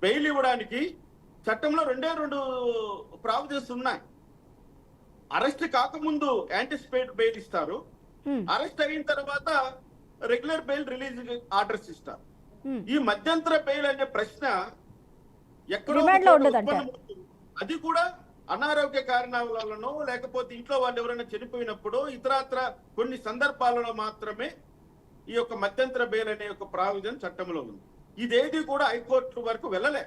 బెయిల్ ఇవ్వడానికి చట్టంలో 2 ప్రావిజన్స్ ఉన్నాయి. అరెస్ట్ కాకముందు యాంటిసిపేట్ బెయిల్ ఇస్తారు, అరెస్ట్ అయిన తర్వాత రెగ్యులర్ బెయిల్ రిలీజ్ ఆర్డర్స్ ఇస్తారు. ఈ మధ్యంతర బెయిల్ అనే ప్రశ్న ఎక్కడో, అది కూడా అనారోగ్య కారణాలనో లేకపోతే ఇంట్లో వాళ్ళు ఎవరైనా చనిపోయినప్పుడు ఇతరత్ర కొన్ని సందర్భాలలో మాత్రమే ఈ యొక్క మధ్యంతర బెయిల్ అనే ఒక ప్రావిజన్ చట్టంలో ఉంది. ఇదేది కూడా హైకోర్టు వరకు వెళ్ళలే.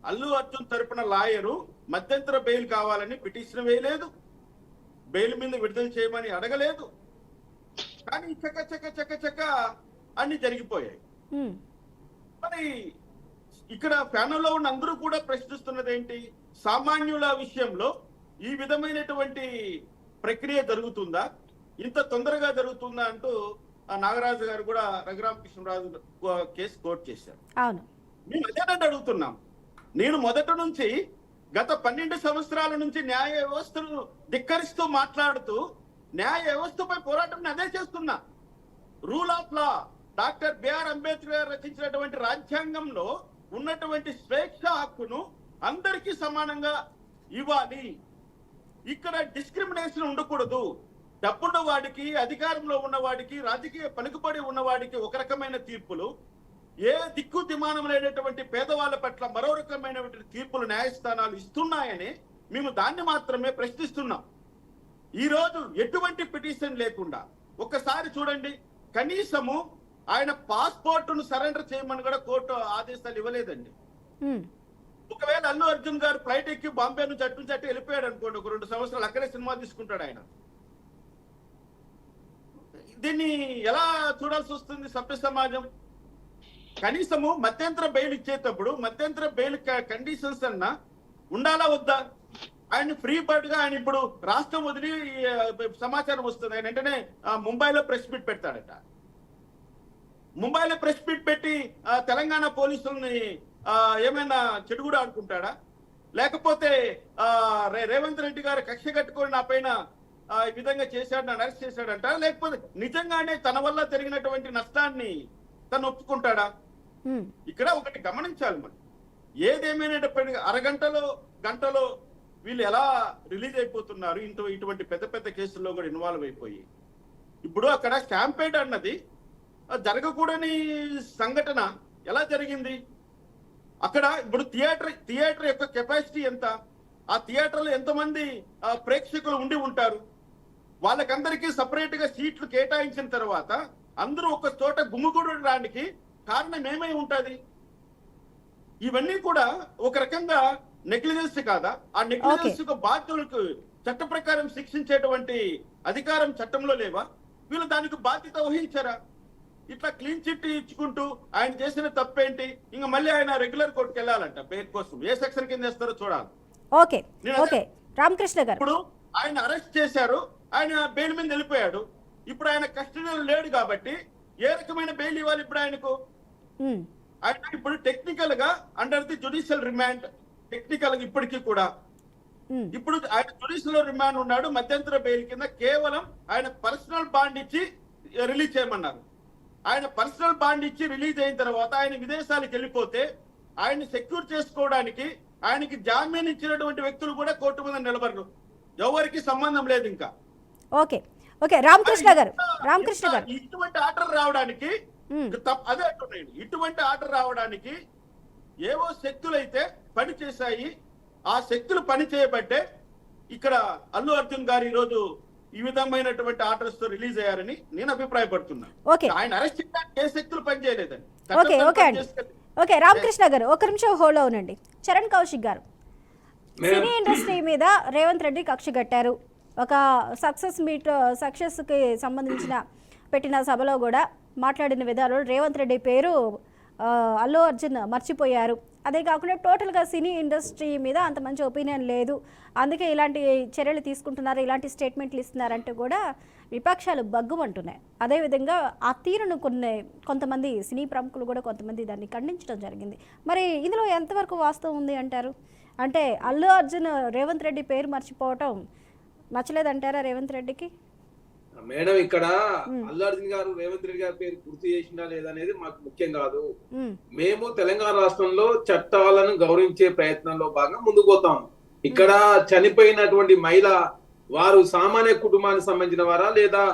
అల్లు అర్జున్ తరపున లాయరు మధ్యంతర బెయిల్ కావాలని పిటిషన్ వేయలేదు, బెయిల్ మీద విడుదల చేయమని అడగలేదు. కానీ చక్క అన్ని జరిగిపోయాయి. మరి ఇక్కడ ప్యానెల్లో ఉన్న అందరూ కూడా ప్రశ్నిస్తున్నది ఏంటి? సామాన్యుల విషయంలో ఈ విధమైనటువంటి ప్రక్రియ జరుగుతుందా, ఇంత తొందరగా జరుగుతుందా అంటూ నాగరాజు గారు కూడా రఘురామకృష్ణరాజు కేసు కోర్టు చేశారు. మేము అదేనంటే అడుగుతున్నాం. నేను మొదటి నుంచి గత 12 సంవత్సరాల నుంచి న్యాయ వ్యవస్థను ధిక్కరిస్తూ మాట్లాడుతూ న్యాయ వ్యవస్థపై పోరాటం అదే చేస్తున్నా. Rule of law, doctor BR Ambedkar garu రచించినటువంటి రాజ్యాంగంలో ఉన్నటువంటి స్వేచ్ఛ హక్కును అందరికీ సమానంగా ఇవ్వాలి. ఇక్కడ డిస్క్రిమినేషన్ ఉండకూడదు. డబ్బున్న వాడికి, అధికారంలో ఉన్నవాడికి, రాజకీయ పలుకుబడి ఉన్నవాడికి ఒక రకమైన తీర్పులు, ఏ దిక్కు దిమానం లేనటువంటి పేదవాళ్ళ పట్ల మరో రకమైనటువంటి తీర్పులు న్యాయస్థానాలు ఇస్తున్నాయని మేము దాన్ని మాత్రమే ప్రశ్నిస్తున్నాం. ఈ రోజు ఎటువంటి పిటిషన్ లేకుండా ఒక్కసారి చూడండి, కనీసము ఆయన పాస్పోర్టును సరెండర్ చేయమని కూడా కోర్టు ఆదేశాలు ఇవ్వలేదండి. ఒకవేళ అల్లు అర్జున్ గారు ఫ్లైట్ ఎక్కి బాంబే నుంచి అటు వెళ్ళిపోయాడు అనుకోండి, ఒక 2 సంవత్సరాలు అక్కడే సినిమా తీసుకుంటాడు ఆయన. దీన్ని ఎలా చూడాల్సి వస్తుంది సభ్య సమాజం? కనీసము మధ్యంతర బెయిల్ ఇచ్చేటప్పుడు మధ్యంతర బెయిల్ కండిషన్స్ అన్నా ఉండాలా వద్దా? ఆయన ఫ్రీ బర్డ్ గా ఆయన ఇప్పుడు రాష్ట్రం వదిలి సమాచారం వస్తుంది, ఆయన వెంటనే ముంబైలో ప్రెస్ మీట్ పెడతాడట. ముంబైలో ప్రెస్ మీట్ పెట్టి తెలంగాణ పోలీసుల్ని ఏమైనా చెడుగుడు ఆడుకుంటాడా? లేకపోతే రేవంత్ రెడ్డి గారు కక్ష కట్టుకొని నా పైన ఈ విధంగా చేశాడు, నన్ను అరెస్ట్ చేశాడంట, లేకపోతే నిజంగానే తన వల్ల జరిగినటువంటి నష్టాన్ని తను ఒప్పుకుంటాడా? ఇక్కడ ఒకటి గమనించాలి మనం. ఏదేమైనప్పటికీ గంటలో వీళ్ళు ఎలా రిలీజ్ అయిపోతున్నారు ఇటువంటి పెద్ద పెద్ద కేసుల్లో కూడా ఇన్వాల్వ్ అయిపోయి. ఇప్పుడు అక్కడ స్టాంపేడ్ అన్నది జరగకూడని సంఘటన ఎలా జరిగింది? అక్కడ ఇప్పుడు థియేటర్ యొక్క కెపాసిటీ ఎంత? ఆ థియేటర్లో ఎంతమంది ప్రేక్షకులు ఉండి ఉంటారు? వాళ్ళకందరికీ సపరేట్ గా సీట్లు కేటాయించిన తర్వాత అందరూ ఒక చోట గుమ్ముగూడడానికి కారణం ఏమై ఉంటది? ఇవన్నీ కూడా ఒక రకంగా నెగ్లిజెన్స్ కాదా? ఆ నెగ్లిజెన్స్ బాధ్యులకు చట్ట ప్రకారం శిక్షించేటువంటి అధికారం చట్టంలో లేవా? వీళ్ళు దానికి బాధ్యత వహించారా? ఇట్లా క్లీన్ చిట్ ఇచ్చుకుంటూ ఆయన చేసిన తప్పేంటి? ఇంకా మళ్ళీ ఆయన రెగ్యులర్ కోర్టుకు వెళ్ళాలంట పేరు కోసం. ఏ సెక్షన్ కింద వేస్తారో చూడాలి. ఓకే ఓకే రామకృష్ణ గారు, ఇప్పుడు ఆయన అరెస్ట్ చేశారు, ఆయన బెయిల్ మీద వెళ్ళిపోయాడు. ఇప్పుడు ఆయన కస్టడీలో లేడు కాబట్టి ఏ రకమైన బెయిల్ ఇవ్వాలి ఇప్పుడు ఆయనకు? ఆయన ఇప్పుడు టెక్నికల్ గా under the judicial remand, technical గా ఇప్పటికీ కూడా ఇప్పుడు ఆయన జ్యుడిషియల్ రిమాండ్ ఉన్నాడు. మధ్యంతర బెయిల్ కింద కేవలం ఆయన పర్సనల్ బాండ్ ఇచ్చి రిలీజ్ చేయమన్నారు. ఆయన పర్సనల్ బాండ్ ఇచ్చి రిలీజ్ అయిన తర్వాత ఆయన విదేశాలకు వెళ్ళిపోతే ఆయన్ని సెక్యూర్ చేసుకోవడానికి ఆయనకి జామీన్ ఇచ్చినటువంటి వ్యక్తులు కూడా కోర్టు మీద నిలబడరు. ఎవరికి సంబంధం లేదు ఇంకా. ఓకే ఓకే రామకృష్ణ గారు, ఇటువంటి ఆర్డర్ రావడానికి అదే అంటున్నాను, ఇటువంటి ఆర్డర్ రావడానికి ఏవో శక్తులు అయితే పని చేశాయి. ఆ శక్తులు పని చేయబట్టే ఇక్కడ అల్లు అర్జున్ గారు ఈ రోజు ఈ విధమైనటువంటి ఆర్డర్స్ తో రిలీజ్ అయ్యారని నేను అభిప్రాయపడుతున్నాను. ఆయన అరెస్ట్ చేయడానికి ఏ శక్తులు పనిచేయలేదని. ఓకే రామకృష్ణ గారు ఒక నిమిషం హోల్డ్ అవునండి. చరణ్ కౌశిక్ గారు, సినీ ఇండస్ట్రీ మీద రేవంత్ రెడ్డి కక్ష కట్టారు. ఒక సక్సెస్ కి సంబంధించిన పెట్టిన సభలో కూడా మాట్లాడిన విధాలు రేవంత్ రెడ్డి పేరు అల్లు అర్జున్ మర్చిపోయారు. అదే కాకుండా టోటల్గా సినీ ఇండస్ట్రీ మీద అంత మంచి ఒపీనియన్ లేదు, అందుకే ఇలాంటి చర్యలు తీసుకుంటున్నారు, ఇలాంటి స్టేట్మెంట్లు ఇస్తున్నారంటూ కూడా విపక్షాలు బగ్గుమంటున్నాయి. అదేవిధంగా ఆ తీరును కొంతమంది సినీ ప్రముఖులు కూడా కొంతమంది దాన్ని ఖండించడం జరిగింది. మరి ఇందులో ఎంతవరకు వాస్తవం ఉంది అంటారు? అంటే అల్లు అర్జున్ రేవంత్ రెడ్డి పేరు మర్చిపోవటం నచ్చలేదంటారా రేవంత్ రెడ్డికి? మేడం, ఇక్కడ అల్లు అర్జున్ గారు రేవంత్ రెడ్డి గారి పేరు గుర్తు చేసినా లేదనేది మాకు ముఖ్యం కాదు. మేము తెలంగాణ రాష్ట్రంలో చట్టాలను గౌరవించే ప్రయత్నంలో భాగంగా ముందుకు పోతాం. ఇక్కడ చనిపోయినటువంటి మహిళ వారు సామాన్య కుటుంబానికి సంబంధించిన వారా లేదా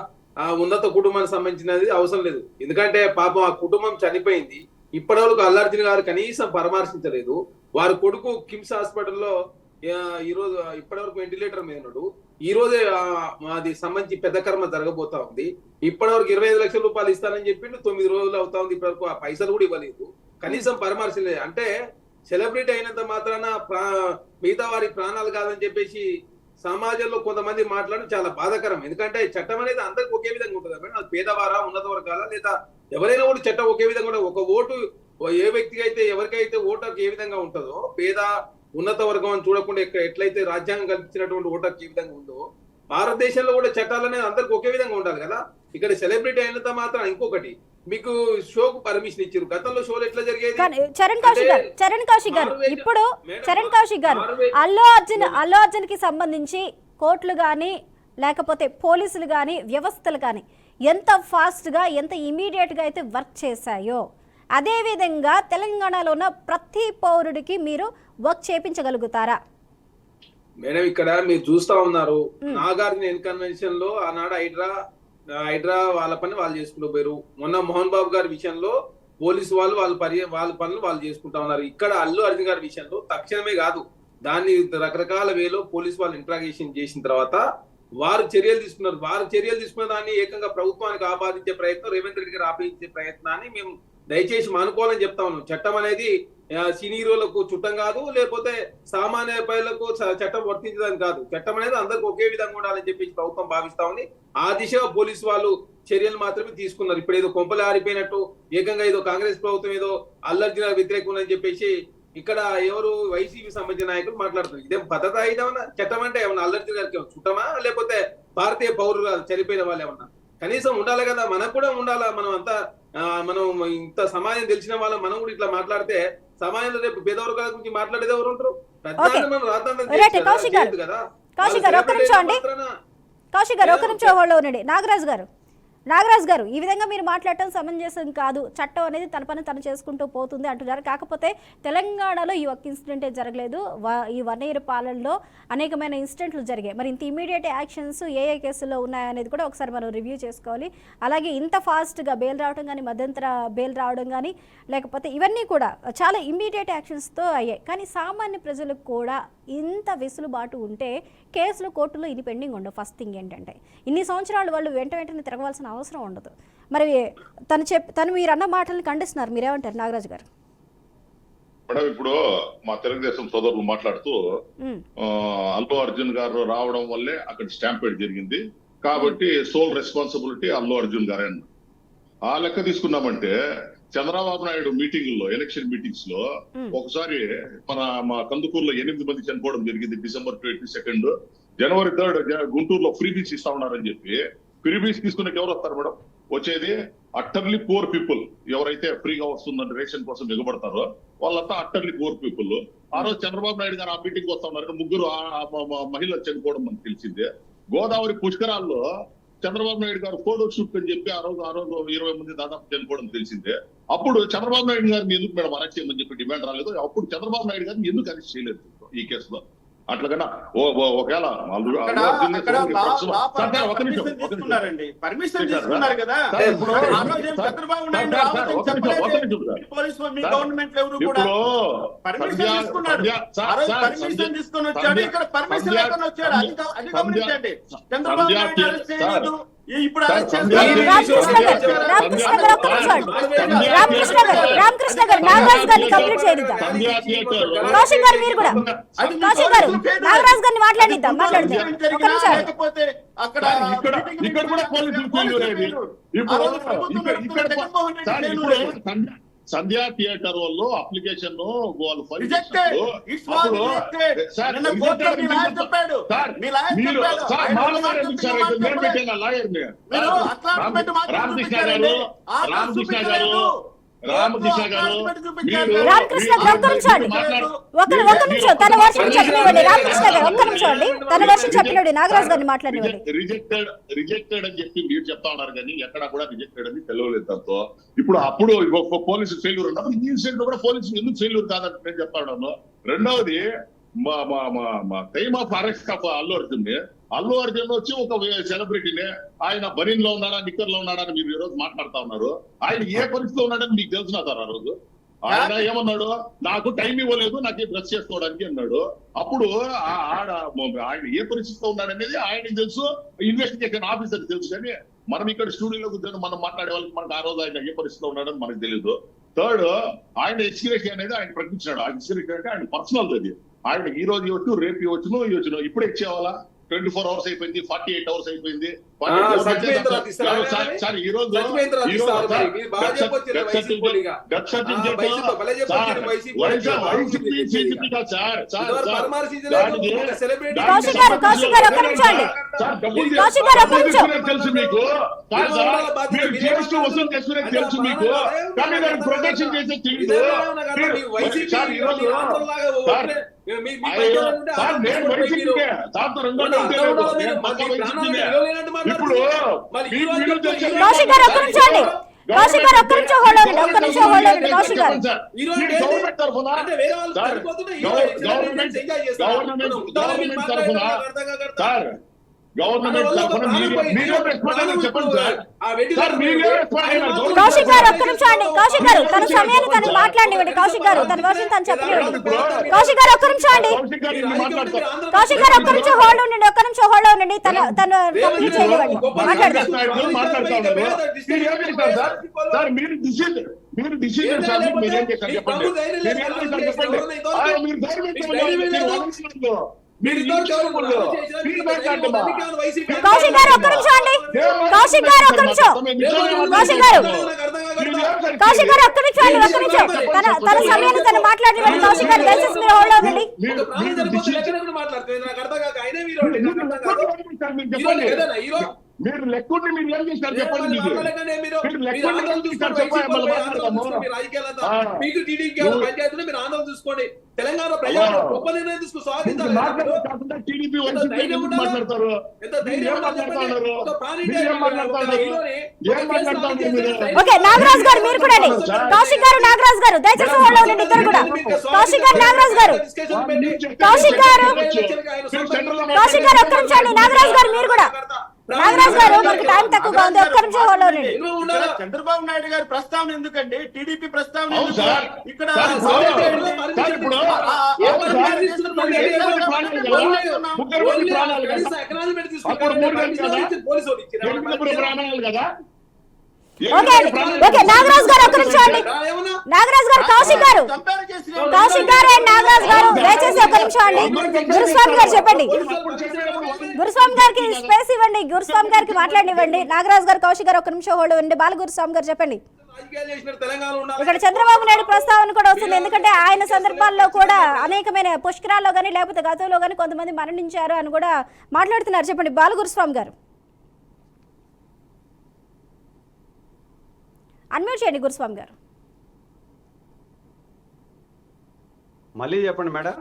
ఉన్నత కుటుంబానికి సంబంధించినది అవసరం లేదు. ఎందుకంటే పాపం ఆ కుటుంబం చనిపోయింది. ఇప్పటివరకు అల్లు అర్జున్ గారు కనీసం పరామర్శించలేదు. వారి కొడుకు కిమ్స్ హాస్పిటల్లో ఈ రోజు ఇప్పటివరకు వెంటిలేటర్ మీద ఉన్నాడు. ఈ రోజే అది సంబంధించి పెద్ద కర్మ జరగబోతా ఉంది. ఇప్పటివరకు 25 లక్షల రూపాయలు ఇస్తానని చెప్పిండు. 9 రోజులు అవుతా ఉంది, ఇప్పటివరకు ఆ పైసలు కూడా ఇవ్వలేదు, కనీసం పరామర్శలేదు. అంటే సెలబ్రిటీ అయినంత మాత్రాన మిగతా వారి ప్రాణాలు కాదని చెప్పేసి సమాజంలో కొంతమంది మాట్లాడడం చాలా బాధాకరం. ఎందుకంటే చట్టం అనేది అందరికి ఒకే విధంగా ఉంటుంది. అది పేదవారా ఉన్నత వర్గాల లేదా ఎవరైనా కూడా చట్టం ఒకే విధంగా ఉంటుంది. ఒక ఓటు ఏ వ్యక్తికి అయితే ఎవరికైతే ఓటర్కి ఏ విధంగా ఉంటుందో, పేద ఉన్నత వర్గం అని చూడకుండా ఎట్లయితే రాజ్యాంగం కల్పించినటువంటి ఓటర్కి ఏ విధంగా ఉందో భారతదేశంలో కూడా చట్టాలు అనేది అందరికి ఒకే విధంగా ఉండాలి కదా. ఇక్కడ సెలబ్రిటీ అయినంత మాత్రం ఇంకొకటి మీకు షోకు పర్మిషన్ ఇచ్చారు. గతంలో షోలు ఎట్లా జరిగేది? చరణ్ కౌశిక్ గారు ఇప్పుడు చరణ్ కౌశిక్ గారు అల్లు అర్జున్ కి సంబంధించి కోర్టులు కానీ లేకపోతే పోలీసులు కానీ వ్యవస్థలు కానీ ఎంత ఫాస్ట్ గా ఎంత ఇమీడియట్ గా అయితే వర్క్ చేశాయో అదేవిధంగా తెలంగాణలో ఉన్న ప్రతి పౌరుడికి మీరు వర్క్ చేయించగలుగుతారా? మేడం, ఇక్కడ మీరు చూస్తా ఉన్నారు, నాగార్జున కన్వెన్షన్ లో ఆనాడు హైడ్రా వాళ్ళ పని వాళ్ళు చేసుకుంటూ పోయారు. మొన్న మోహన్ బాబు గారి విషయంలో పోలీసు వాళ్ళు వాళ్ళ పనులు వాళ్ళు చేసుకుంటా ఉన్నారు. ఇక్కడ అల్లు అర్జున్ గారి విషయంలో తక్షణమే కాదు, దాన్ని రకరకాల వేలో పోలీసు వాళ్ళు ఇంట్రాగేషన్ చేసిన తర్వాత వారు చర్యలు తీసుకున్నారు. వారు చర్యలు తీసుకున్న దాన్ని ఏకంగా ప్రభుత్వానికి ఆపాదించే ప్రయత్నం, రేవంత్ రెడ్డి గారు ఆపాదించే ప్రయత్నాన్ని మేము దయచేసి మానుకోవాలని చెప్తా ఉన్నాం. చట్టం అనేది సినీ హీరోలకు చుట్టం కాదు, లేకపోతే సామాన్య ప్రజలకు చట్టం వర్తించదని కాదు. చట్టం అనేది అందరికి ఒకే విధంగా ఉండాలని చెప్పేసి ప్రభుత్వం భావిస్తా ఉంది. ఆ దిశగా పోలీసు వాళ్ళు చర్యలు మాత్రమే తీసుకున్నారు. ఇప్పుడు ఏదో కొంపలు ఆరిపోయినట్టు ఏకంగా ఏదో కాంగ్రెస్ ప్రభుత్వం ఏదో అల్లు అర్జున్ వ్యతిరేకం అని చెప్పేసి ఇక్కడ ఎవరు వైసీపీ సంబంధించిన నాయకులు మాట్లాడుతున్నారు. ఇదేం భద్రత ఇదేమన్నా చట్టం అంటే ఏమన్నా అల్లు అర్జున్ గారికి చుట్టమా లేకపోతే భారతీయ పౌరులు చనిపోయిన వాళ్ళు ఏమన్నా? కనీసం ఉండాలి కదా, మనకు కూడా ఉండాలా. మనం ఇంత సమాజం తెలిసిన వాళ్ళం మనం కూడా ఇట్లా మాట్లాడితే సమాజంలో రేపు పేదవర్గాల గురించి మాట్లాడేది ఎవరు ఉంటారు? కౌశిక్ గారు ఒక్క నిమిషం అండి, కౌశిక్ గారు ఒక నిమిషం హోల్డ్లో ఉండండి. నాగరాజు గారు ఈ విధంగా మీరు మాట్లాడటం సమంజసం కాదు. చట్టం అనేది తన పని తను చేసుకుంటూ పోతుంది అంటున్నారు. కాకపోతే తెలంగాణలో ఈ ఒక్క ఇన్సిడెంటే జరగలేదు. ఈ 1 year పాలనలో అనేకమైన ఇన్సిడెంట్లు జరిగాయి. మరి ఇంత ఇమీడియట్ యాక్షన్స్ ఏ కేసుల్లో ఉన్నాయనేది కూడా ఒకసారి మనం రివ్యూ చేసుకోవాలి. అలాగే ఇంత ఫాస్ట్గా బెయిల్ రావడం కానీ, మధ్యంతర బెయిల్ రావడం కానీ, లేకపోతే ఇవన్నీ కూడా చాలా ఇమీడియట్ యాక్షన్స్తో అయ్యాయి. కానీ సామాన్య ప్రజలకు కూడా ఇంత వెసులుబాటు ఉంటే కేసులు కోర్టులో ఇది పెండింగ్ ఉండవు. ఫస్ట్ థింగ్ ఏంటంటే ఇన్ని సంవత్సరాలు వాళ్ళు వెంటనే తిరగవలసిన అవసరం ఉండదు. మరి తను మీరు అన్న మాటలను ఖండిస్తున్నారు, మీరేమంటారు నాగరాజు గారు? మేడం, ఇప్పుడు మా తెలుగుదేశం సోదరులు మాట్లాడుతూ అల్లు అర్జున్ గారు రావడం వల్లే అక్కడ స్టాంపేడ్ జరిగింది కాబట్టి సోల్ రెస్పాన్సిబిలిటీ అల్లు అర్జున్ గారే అన్నారు. ఆ లెక్క తీసుకున్నామంటే చంద్రబాబు నాయుడు మీటింగుల్లో, ఎలక్షన్ మీటింగ్స్ లో ఒకసారి మా కందుకూరులో 8 మంది చనిపోవడం జరిగింది. December 22, January 3 గుంటూరులో ఫ్రీ బీచ్ ఇస్తా ఉన్నారని చెప్పి ఫ్రీ బీచ్ తీసుకునే ఎవరు వస్తారు మేడం? వచ్చేది అట్టర్లీ పూర్ పీపుల్. ఎవరైతే ఫ్రీగా వస్తుందని రేషన్ కోసం ఎగబడతారో వాళ్ళంతా అట్టర్లీ పూర్ పీపుల్. ఆ రోజు చంద్రబాబు నాయుడు గారు ఆ మీటింగ్ వస్తా ఉన్నారు. 3 మహిళలు చనిపోవడం మనకు తెలిసిందే. గోదావరి పుష్కరాల్లో చంద్రబాబు నాయుడు గారు ఫోటో షూట్ అని చెప్పి ఆ రోజు 20 మంది దాదాపు చనిపోవడం తెలిసిందే. అప్పుడు చంద్రబాబు నాయుడు గారిని ఎందుకు మేడం అరెస్ట్ చేయమని చెప్పి డిమాండ్ రాలేదు? అప్పుడు చంద్రబాబు నాయుడు గారిని ఎందుకు అరెస్ట్ చేయలేదు ఈ కేసులో? అట్లాగన్నా ఒకవేళ పర్మిషన్ తీసుకున్నారు కదా. గవర్నమెంట్ ఎవరు కూడా పర్మిషన్ తీసుకున్నాడు. పర్మిషన్ తీసుకొని వచ్చాడు. ఇక్కడ పర్మిషన్ లేకుండా వచ్చాడు. అది గమనించండి. చంద్రబాబు నాయుడు అరెస్ట్ చేయలేదు. ఇప్పుడు రామకృష్ణ గారు నాగరాజు గారిని కంప్లీట్ చేయనిద్దాం. కౌశిక్ గారు మీరు కూడా కౌశిక్ గారు నాగరాజు గారిని మాట్లాడిద్దాం. లేకపోతే అక్కడ ఇక్కడ కూడా పోలీసులు సంధ్యా థియేటర్ వాళ్ళు అప్లికేషన్ వాళ్ళు రామకృష్ణ గారు ఒక్క నిమిషం తన వర్షం చెప్పనివ్వండి. రామకృష్ణ గారు ఒక్క నిమిషం అండి, తన వర్షం చెప్పనివ్వండి. నాగరాజు గారిని మాట్లాడివ్వండి. రిజెక్టెడ్ అని చెప్పి మీరు చెప్తా ఉన్నారు కానీ ఎక్కడ కూడా రిజెక్టెడ్ అని తెలియలేదు. దాంతో అప్పుడు పోలీసు ఫెయిల్యూర్ ఉన్నప్పుడు ఈ ఇన్సిడెంట్ కూడా పోలీసు ఎందుకు ఫెయిల్యూర్ కాదని నేను చెప్తా ఉన్నాను. రెండవది మా time of arrest of Allu Arjun వచ్చి ఒక సెలబ్రిటీనే. ఆయన బనీన్ లో ఉన్నాడా, నిక్కర్ లో ఉన్నాడా అని మీరు ఈ రోజు మాట్లాడుతా ఉన్నారు. ఆయన ఏ పరిస్థితిలో ఉన్నాడని మీకు తెలిసిన సార్? ఆ రోజు ఆయన ఏమన్నాడు? నాకు టైం ఇవ్వలేదు, నాకు డ్రెస్ చేసుకోవడానికి అన్నాడు. అప్పుడు ఆయన ఏ పరిస్థితిలో ఉన్నాడనేది ఆయనకి తెలుసు, ఇన్వెస్టిగేషన్ ఆఫీసర్ తెలుసు. కానీ మనం ఇక్కడ స్టూడియోలో కూర్చొని మనం మాట్లాడే వాళ్ళకి మనకు ఆ రోజు ఆయన ఏ పరిస్థితిలో ఉన్నాడని మనకు తెలియదు. థర్డ్, ఆయన ఎక్స్క్యూరేషన్ అనేది ఆయన ప్రకటించాడు. ఆ ఎక్స్క్యూరేషన్ అంటే ఆయన పర్సనల్. అది ఆయన ఈ రోజు ఇవ్వచ్చు, రేపు ఇవ్వచ్చు, ఇప్పుడే ఇచ్చేవాళ్ళ 24 hours అయిపోయింది, 48 hours అయిపోయింది. సార్ ఈ రోజు తెలుసు మీకు, జిఎస్టీ వసూలు చేసుకునే తెలుసు మీకు, కానీ దాన్ని ప్రొటెక్షన్ చేసే తెలియదు. గవర్నమెంట్ చెప్పండి సార్. కౌశిక్ గారు ఒక్క నిమిషం అండి. కౌశిక్ గారు తన సమయాన్ని తను మాట్లాడివ్వండి. కౌశిక్ గారు తన వర్షం తను చెప్పనివ్వండి. కౌశిక్ గారు ఒక్క నిమిషం అండి. కౌశిక్ గారు ఒక్క నిమిషం హోల్డ్ ఉండండి. ఒక్క నిమిషం హోల్డ్ ఉండండి. తను కంప్లీట్ చేయనివ్వండి. మాట్లాడదాం. మీరు డిసిజన్ సార్ మీరేం చేశారు చెప్పండి. కౌశిక్ గారు ఒక్క నిమిషం అండి. కౌశిక్ గారు ఒక్క నిమిషం. కౌశిక్ గారు ఒక్క నిమిషం అండి. ఒక్క నిమిషం తన సమయాన్ని తను మాట్లాడివ్వండి. కౌశిక్ గారు దయచేసి మీరు హోల్డ్ అవ్వండి. మీరు లెక్కుండి మీరు ఏం చేశారు చెప్పండి. మీరు మీరు లెక్కుండి ఏం చేశారు చెప్పండి. మళ్ళీ మాట్లాడతాము. మీకు టీడీపీ పంచాయతీలో మీరు ఆందోళన చూసుకోండి. తెలంగాణ ప్రజలు గొప్ప నిర్ణయం తీసుకుని స్వాగతించాలి. మాట్లాడకుండా టీడీపీ మాట్లాడతారు. ఓకే నాగరాజు గారు మీరు కూడా అండి. కౌశిక్ గారు, నాగరాజు గారు దయచేసి వాళ్ళు ఉండండి ఇద్దరు కూడా. కౌశిక్ గారు, నాగరాజు గారు, కౌశిక్ గారు, కౌశిక్ గారు ఒక్క నిమిషం అండి. నాగరాజు గారు మీరు కూడా. నాగరాజు గారు మనకి టైం తక్కువగా ఉంది, ఒక్క నిమిషం వాళ్ళు ఉండండి. చంద్రబాబు నాయుడు గారి ప్రస్తావన ఎందుకండి? టీడీపీ ప్రస్తావన అవును ఎందుకు? సార్. ఇక్కడ ప్రాణాలు కదా. ఓకే అండి. ఓకే నాగరాజు గారు ఒక్క నిమిషం అండి. నాగరాజు గారు, కౌశిక్ గారు, కౌశిక్ గారు అండ్ నాగరాజు గారు దయచేసి ఒక్క నిమిషం అండి. గురుస్వామి గారు చెప్పండి. గురుస్వామి గారికి స్పేస్ ఇవ్వండి, గురుస్వామి గారికి మాట్లాడివ్వండి. నాగరాజు గారు, కౌశిక్ గారు ఒక్క నిమిషం హోల్డ్ ఇవ్వండి. బాలగురుస్వామి గారు చెప్పండి. ఇక్కడ చంద్రబాబు నాయుడు ప్రస్తావన కూడా వస్తుంది, ఎందుకంటే ఆయన సందర్భాల్లో కూడా అనేకమైన పుష్కరాల్లో కానీ లేకపోతే గతంలో కానీ కొంతమంది మరణించారు అని కూడా మాట్లాడుతున్నారు. చెప్పండి బాలగురుస్వామి గారు. అన్మ్యూట్ చేయండి గురుస్వామి గారు. మళ్ళీ చెప్పండి మేడం.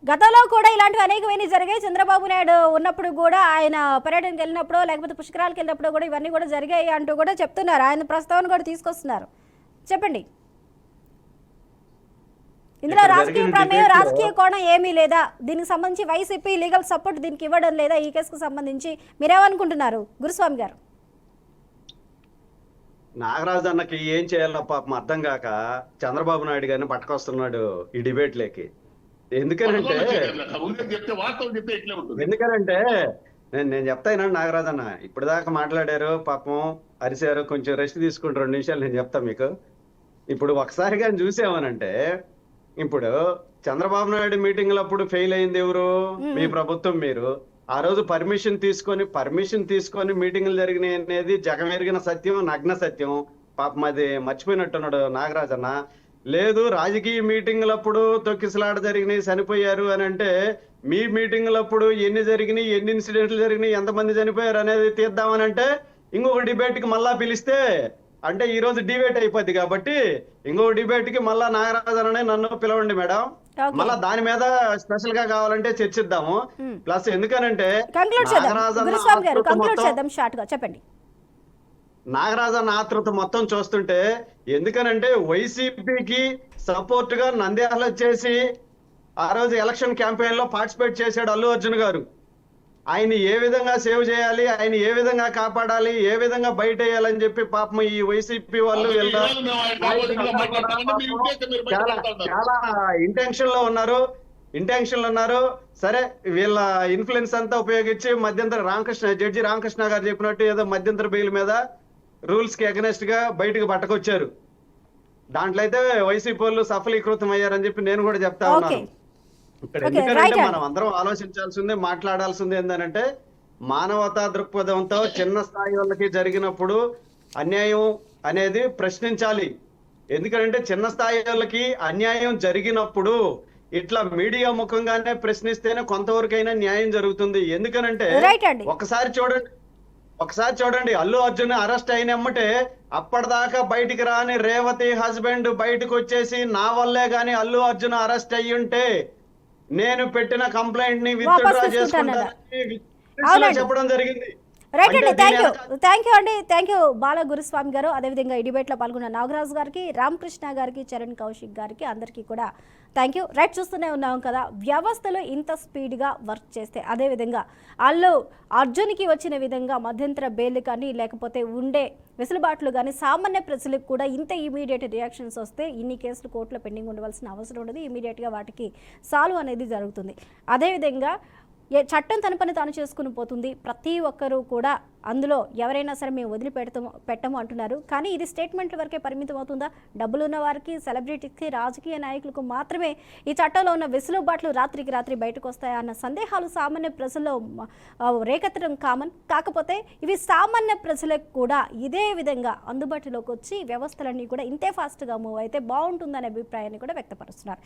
గతంలో కూడా ఇలాంటివి అనేకమైనవి జరిగాయి. చంద్రబాబు నాయుడు ఉన్నప్పుడు కూడా ఆయన పర్యటనకి వెళ్ళినప్పుడు లేకపోతే పుష్కరాలకు వెళ్ళినప్పుడు కూడా ఇవన్నీ కూడా జరిగాయి అంటూ కూడా చెప్తున్నారు. ఆయన ప్రస్తావన కూడా తీసుకొస్తున్నారు. చెప్పండి. ఇందులో రాజకీయ ప్రమేయం, రాజకీయ కోణం ఏమీ లేదా? దీనికి సంబంధించి వైసీపీ లీగల్ సపోర్ట్ దీనికి ఇవ్వడం లేదా? ఈ కేసుకు సంబంధించి మీరేమనుకుంటున్నారు గురుస్వామి గారు? నాగరాజు అన్నకి ఏం చేయాలో పాపం అర్థం కాక చంద్రబాబు నాయుడు గారిని పట్టుకొస్తున్నాడు ఈ డిబేట్లోకి. ఎందుకనంటే నేను చెప్తాను నాగరాజు అన్న, ఇప్పటిదాకా మాట్లాడారు, పాపం అరిశారు, కొంచెం రెస్ట్ తీసుకుంటారు 2 నిమిషాలు నేను చెప్తా మీకు. ఇప్పుడు ఒకసారి కానీ చూసామనంటే, ఇప్పుడు చంద్రబాబు నాయుడు మీటింగ్లప్పుడు ఫెయిల్ అయింది ఎవరు? మీ ప్రభుత్వం. మీరు ఆ రోజు పర్మిషన్ తీసుకొని మీటింగ్లు జరిగినాయి అనేది జగమెరిగిన సత్యం, నగ్న సత్యం. పాపం అది మర్చిపోయినట్టున్నాడు నాగరాజన్న. లేదు రాజకీయ మీటింగ్లప్పుడు తొక్కిసలాట జరిగినాయి, చనిపోయారు అని అంటే, మీ మీటింగ్లప్పుడు ఎన్ని జరిగినాయి, ఎన్ని ఇన్సిడెంట్లు జరిగినాయి, ఎంతమంది చనిపోయారు అనేది తీద్దామని అంటే ఇంకొక డిబేట్ కి మళ్ళా పిలిస్తే, అంటే ఈ రోజు డిబేట్ అయిపోద్ది కాబట్టి ఇంకొక డిబేట్ కి మళ్ళా నాగరాజన్ననే నన్ను పిలవండి మేడం. మళ్ళా దాని మీద స్పెషల్ గా కావాలంటే చర్చిద్దాము. ప్లస్ ఎందుకనంటే నాగరాజన్న ఆతృత మొత్తం చూస్తుంటే, ఎందుకనంటే వైసీపీకి సపోర్ట్ గా నంద్యాల వచ్చేసి ఆ రోజు ఎలక్షన్ క్యాంపెయిన్ లో పార్టిసిపేట్ చేశాడు అల్లు అర్జున్ గారు. ఆయన ఏ విధంగా సేవ్ చేయాలి, ఆయన ఏ విధంగా కాపాడాలి, ఏ విధంగా బయట వేయాలని చెప్పి పాపం ఈ వైసీపీ వాళ్ళు చాలా ఇంటెన్షన్ లో ఉన్నారు. సరే వీళ్ళ ఇన్ఫ్లుయెన్స్ అంతా ఉపయోగించి జడ్జి రామకృష్ణ గారు చెప్పినట్టు ఏదో మధ్యంతర బెయిల్ మీద రూల్స్ కి అగెనెస్ట్ గా బయటకు పట్టుకొచ్చారు. దాంట్లో అయితే వైసీపీ వాళ్ళు సఫలీకృతం అయ్యారని చెప్పి నేను కూడా చెప్తా ఉన్నాను. ఇక్కడ ఎందుకంటే మనం అందరం ఆలోచించాల్సిందే, మాట్లాడాల్సింది ఏంటంటే, మానవతా దృక్పథంతో చిన్న స్థాయి వాళ్ళకి జరిగినప్పుడు అన్యాయం అనేది ప్రశ్నించాలి. ఎందుకంటే చిన్న స్థాయి వాళ్ళకి అన్యాయం జరిగినప్పుడు ఇట్లా మీడియా ముఖంగానే ప్రశ్నిస్తేనే కొంతవరకైనా న్యాయం జరుగుతుంది. ఎందుకనంటే ఒకసారి చూడండి అల్లు అర్జున్ అరెస్ట్ అయినమ్మటే అప్పటిదాకా బయటికి రాని రేవతి హస్బెండ్ బయటకు వచ్చేసి, నా వల్లే గాని అల్లు అర్జున్ అరెస్ట్ అయ్యుంటే నేను పెట్టిన కంప్లైంట్ ని విత్డ్రా చేసుకుంటానని చెప్పడం జరిగింది. రైట్ అండి, థ్యాంక్ యూ బాల గురుస్వామి గారు. అదేవిధంగా ఈ డిబేట్ లో పాల్గొన్న నాగరాజు గారికి, రామకృష్ణ గారికి, చరణ్ కౌశిక్ గారికి అందరికీ కూడా థ్యాంక్ యూ. రైట్, చూస్తూనే ఉన్నాం కదా, వ్యవస్థలో ఇంత స్పీడ్గా వర్క్ చేస్తే, అదేవిధంగా అల్లు అర్జున్కి వచ్చిన విధంగా మధ్యంతర బెయిల్ కానీ లేకపోతే ఉండే వెసులుబాట్లు కానీ సామాన్య ప్రజలకు కూడా ఇంత ఇమీడియట్ రియాక్షన్స్ వస్తే ఇన్ని కేసులు కోర్టులో పెండింగ్ ఉండవలసిన అవసరం ఉండదు. ఇమీడియట్గా వాటికి సాల్వ్ అనేది జరుగుతుంది. అదేవిధంగా చట్టం తన పని తాను చేసుకుని పోతుంది. ప్రతి ఒక్కరూ కూడా అందులో ఎవరైనా సరే మేము పెట్టము అంటున్నారు. కానీ ఇది స్టేట్మెంట్ల వరకే పరిమితం అవుతుందా? డబ్బులు ఉన్న వారికి, సెలబ్రిటీస్కి, రాజకీయ నాయకులకు మాత్రమే ఈ చట్టంలో ఉన్న వెసులుబాట్లు రాత్రికి రాత్రి బయటకు వస్తాయా అన్న సందేహాలు సామాన్య ప్రజల్లో రేకెత్తడం కామన్. కాకపోతే ఇవి సామాన్య ప్రజలకు కూడా ఇదే విధంగా అందుబాటులోకి వచ్చి వ్యవస్థలన్నీ కూడా ఇంతే ఫాస్ట్గా మూవ్ అయితే బాగుంటుందనే అభిప్రాయాన్ని కూడా వ్యక్తపరుస్తున్నారు.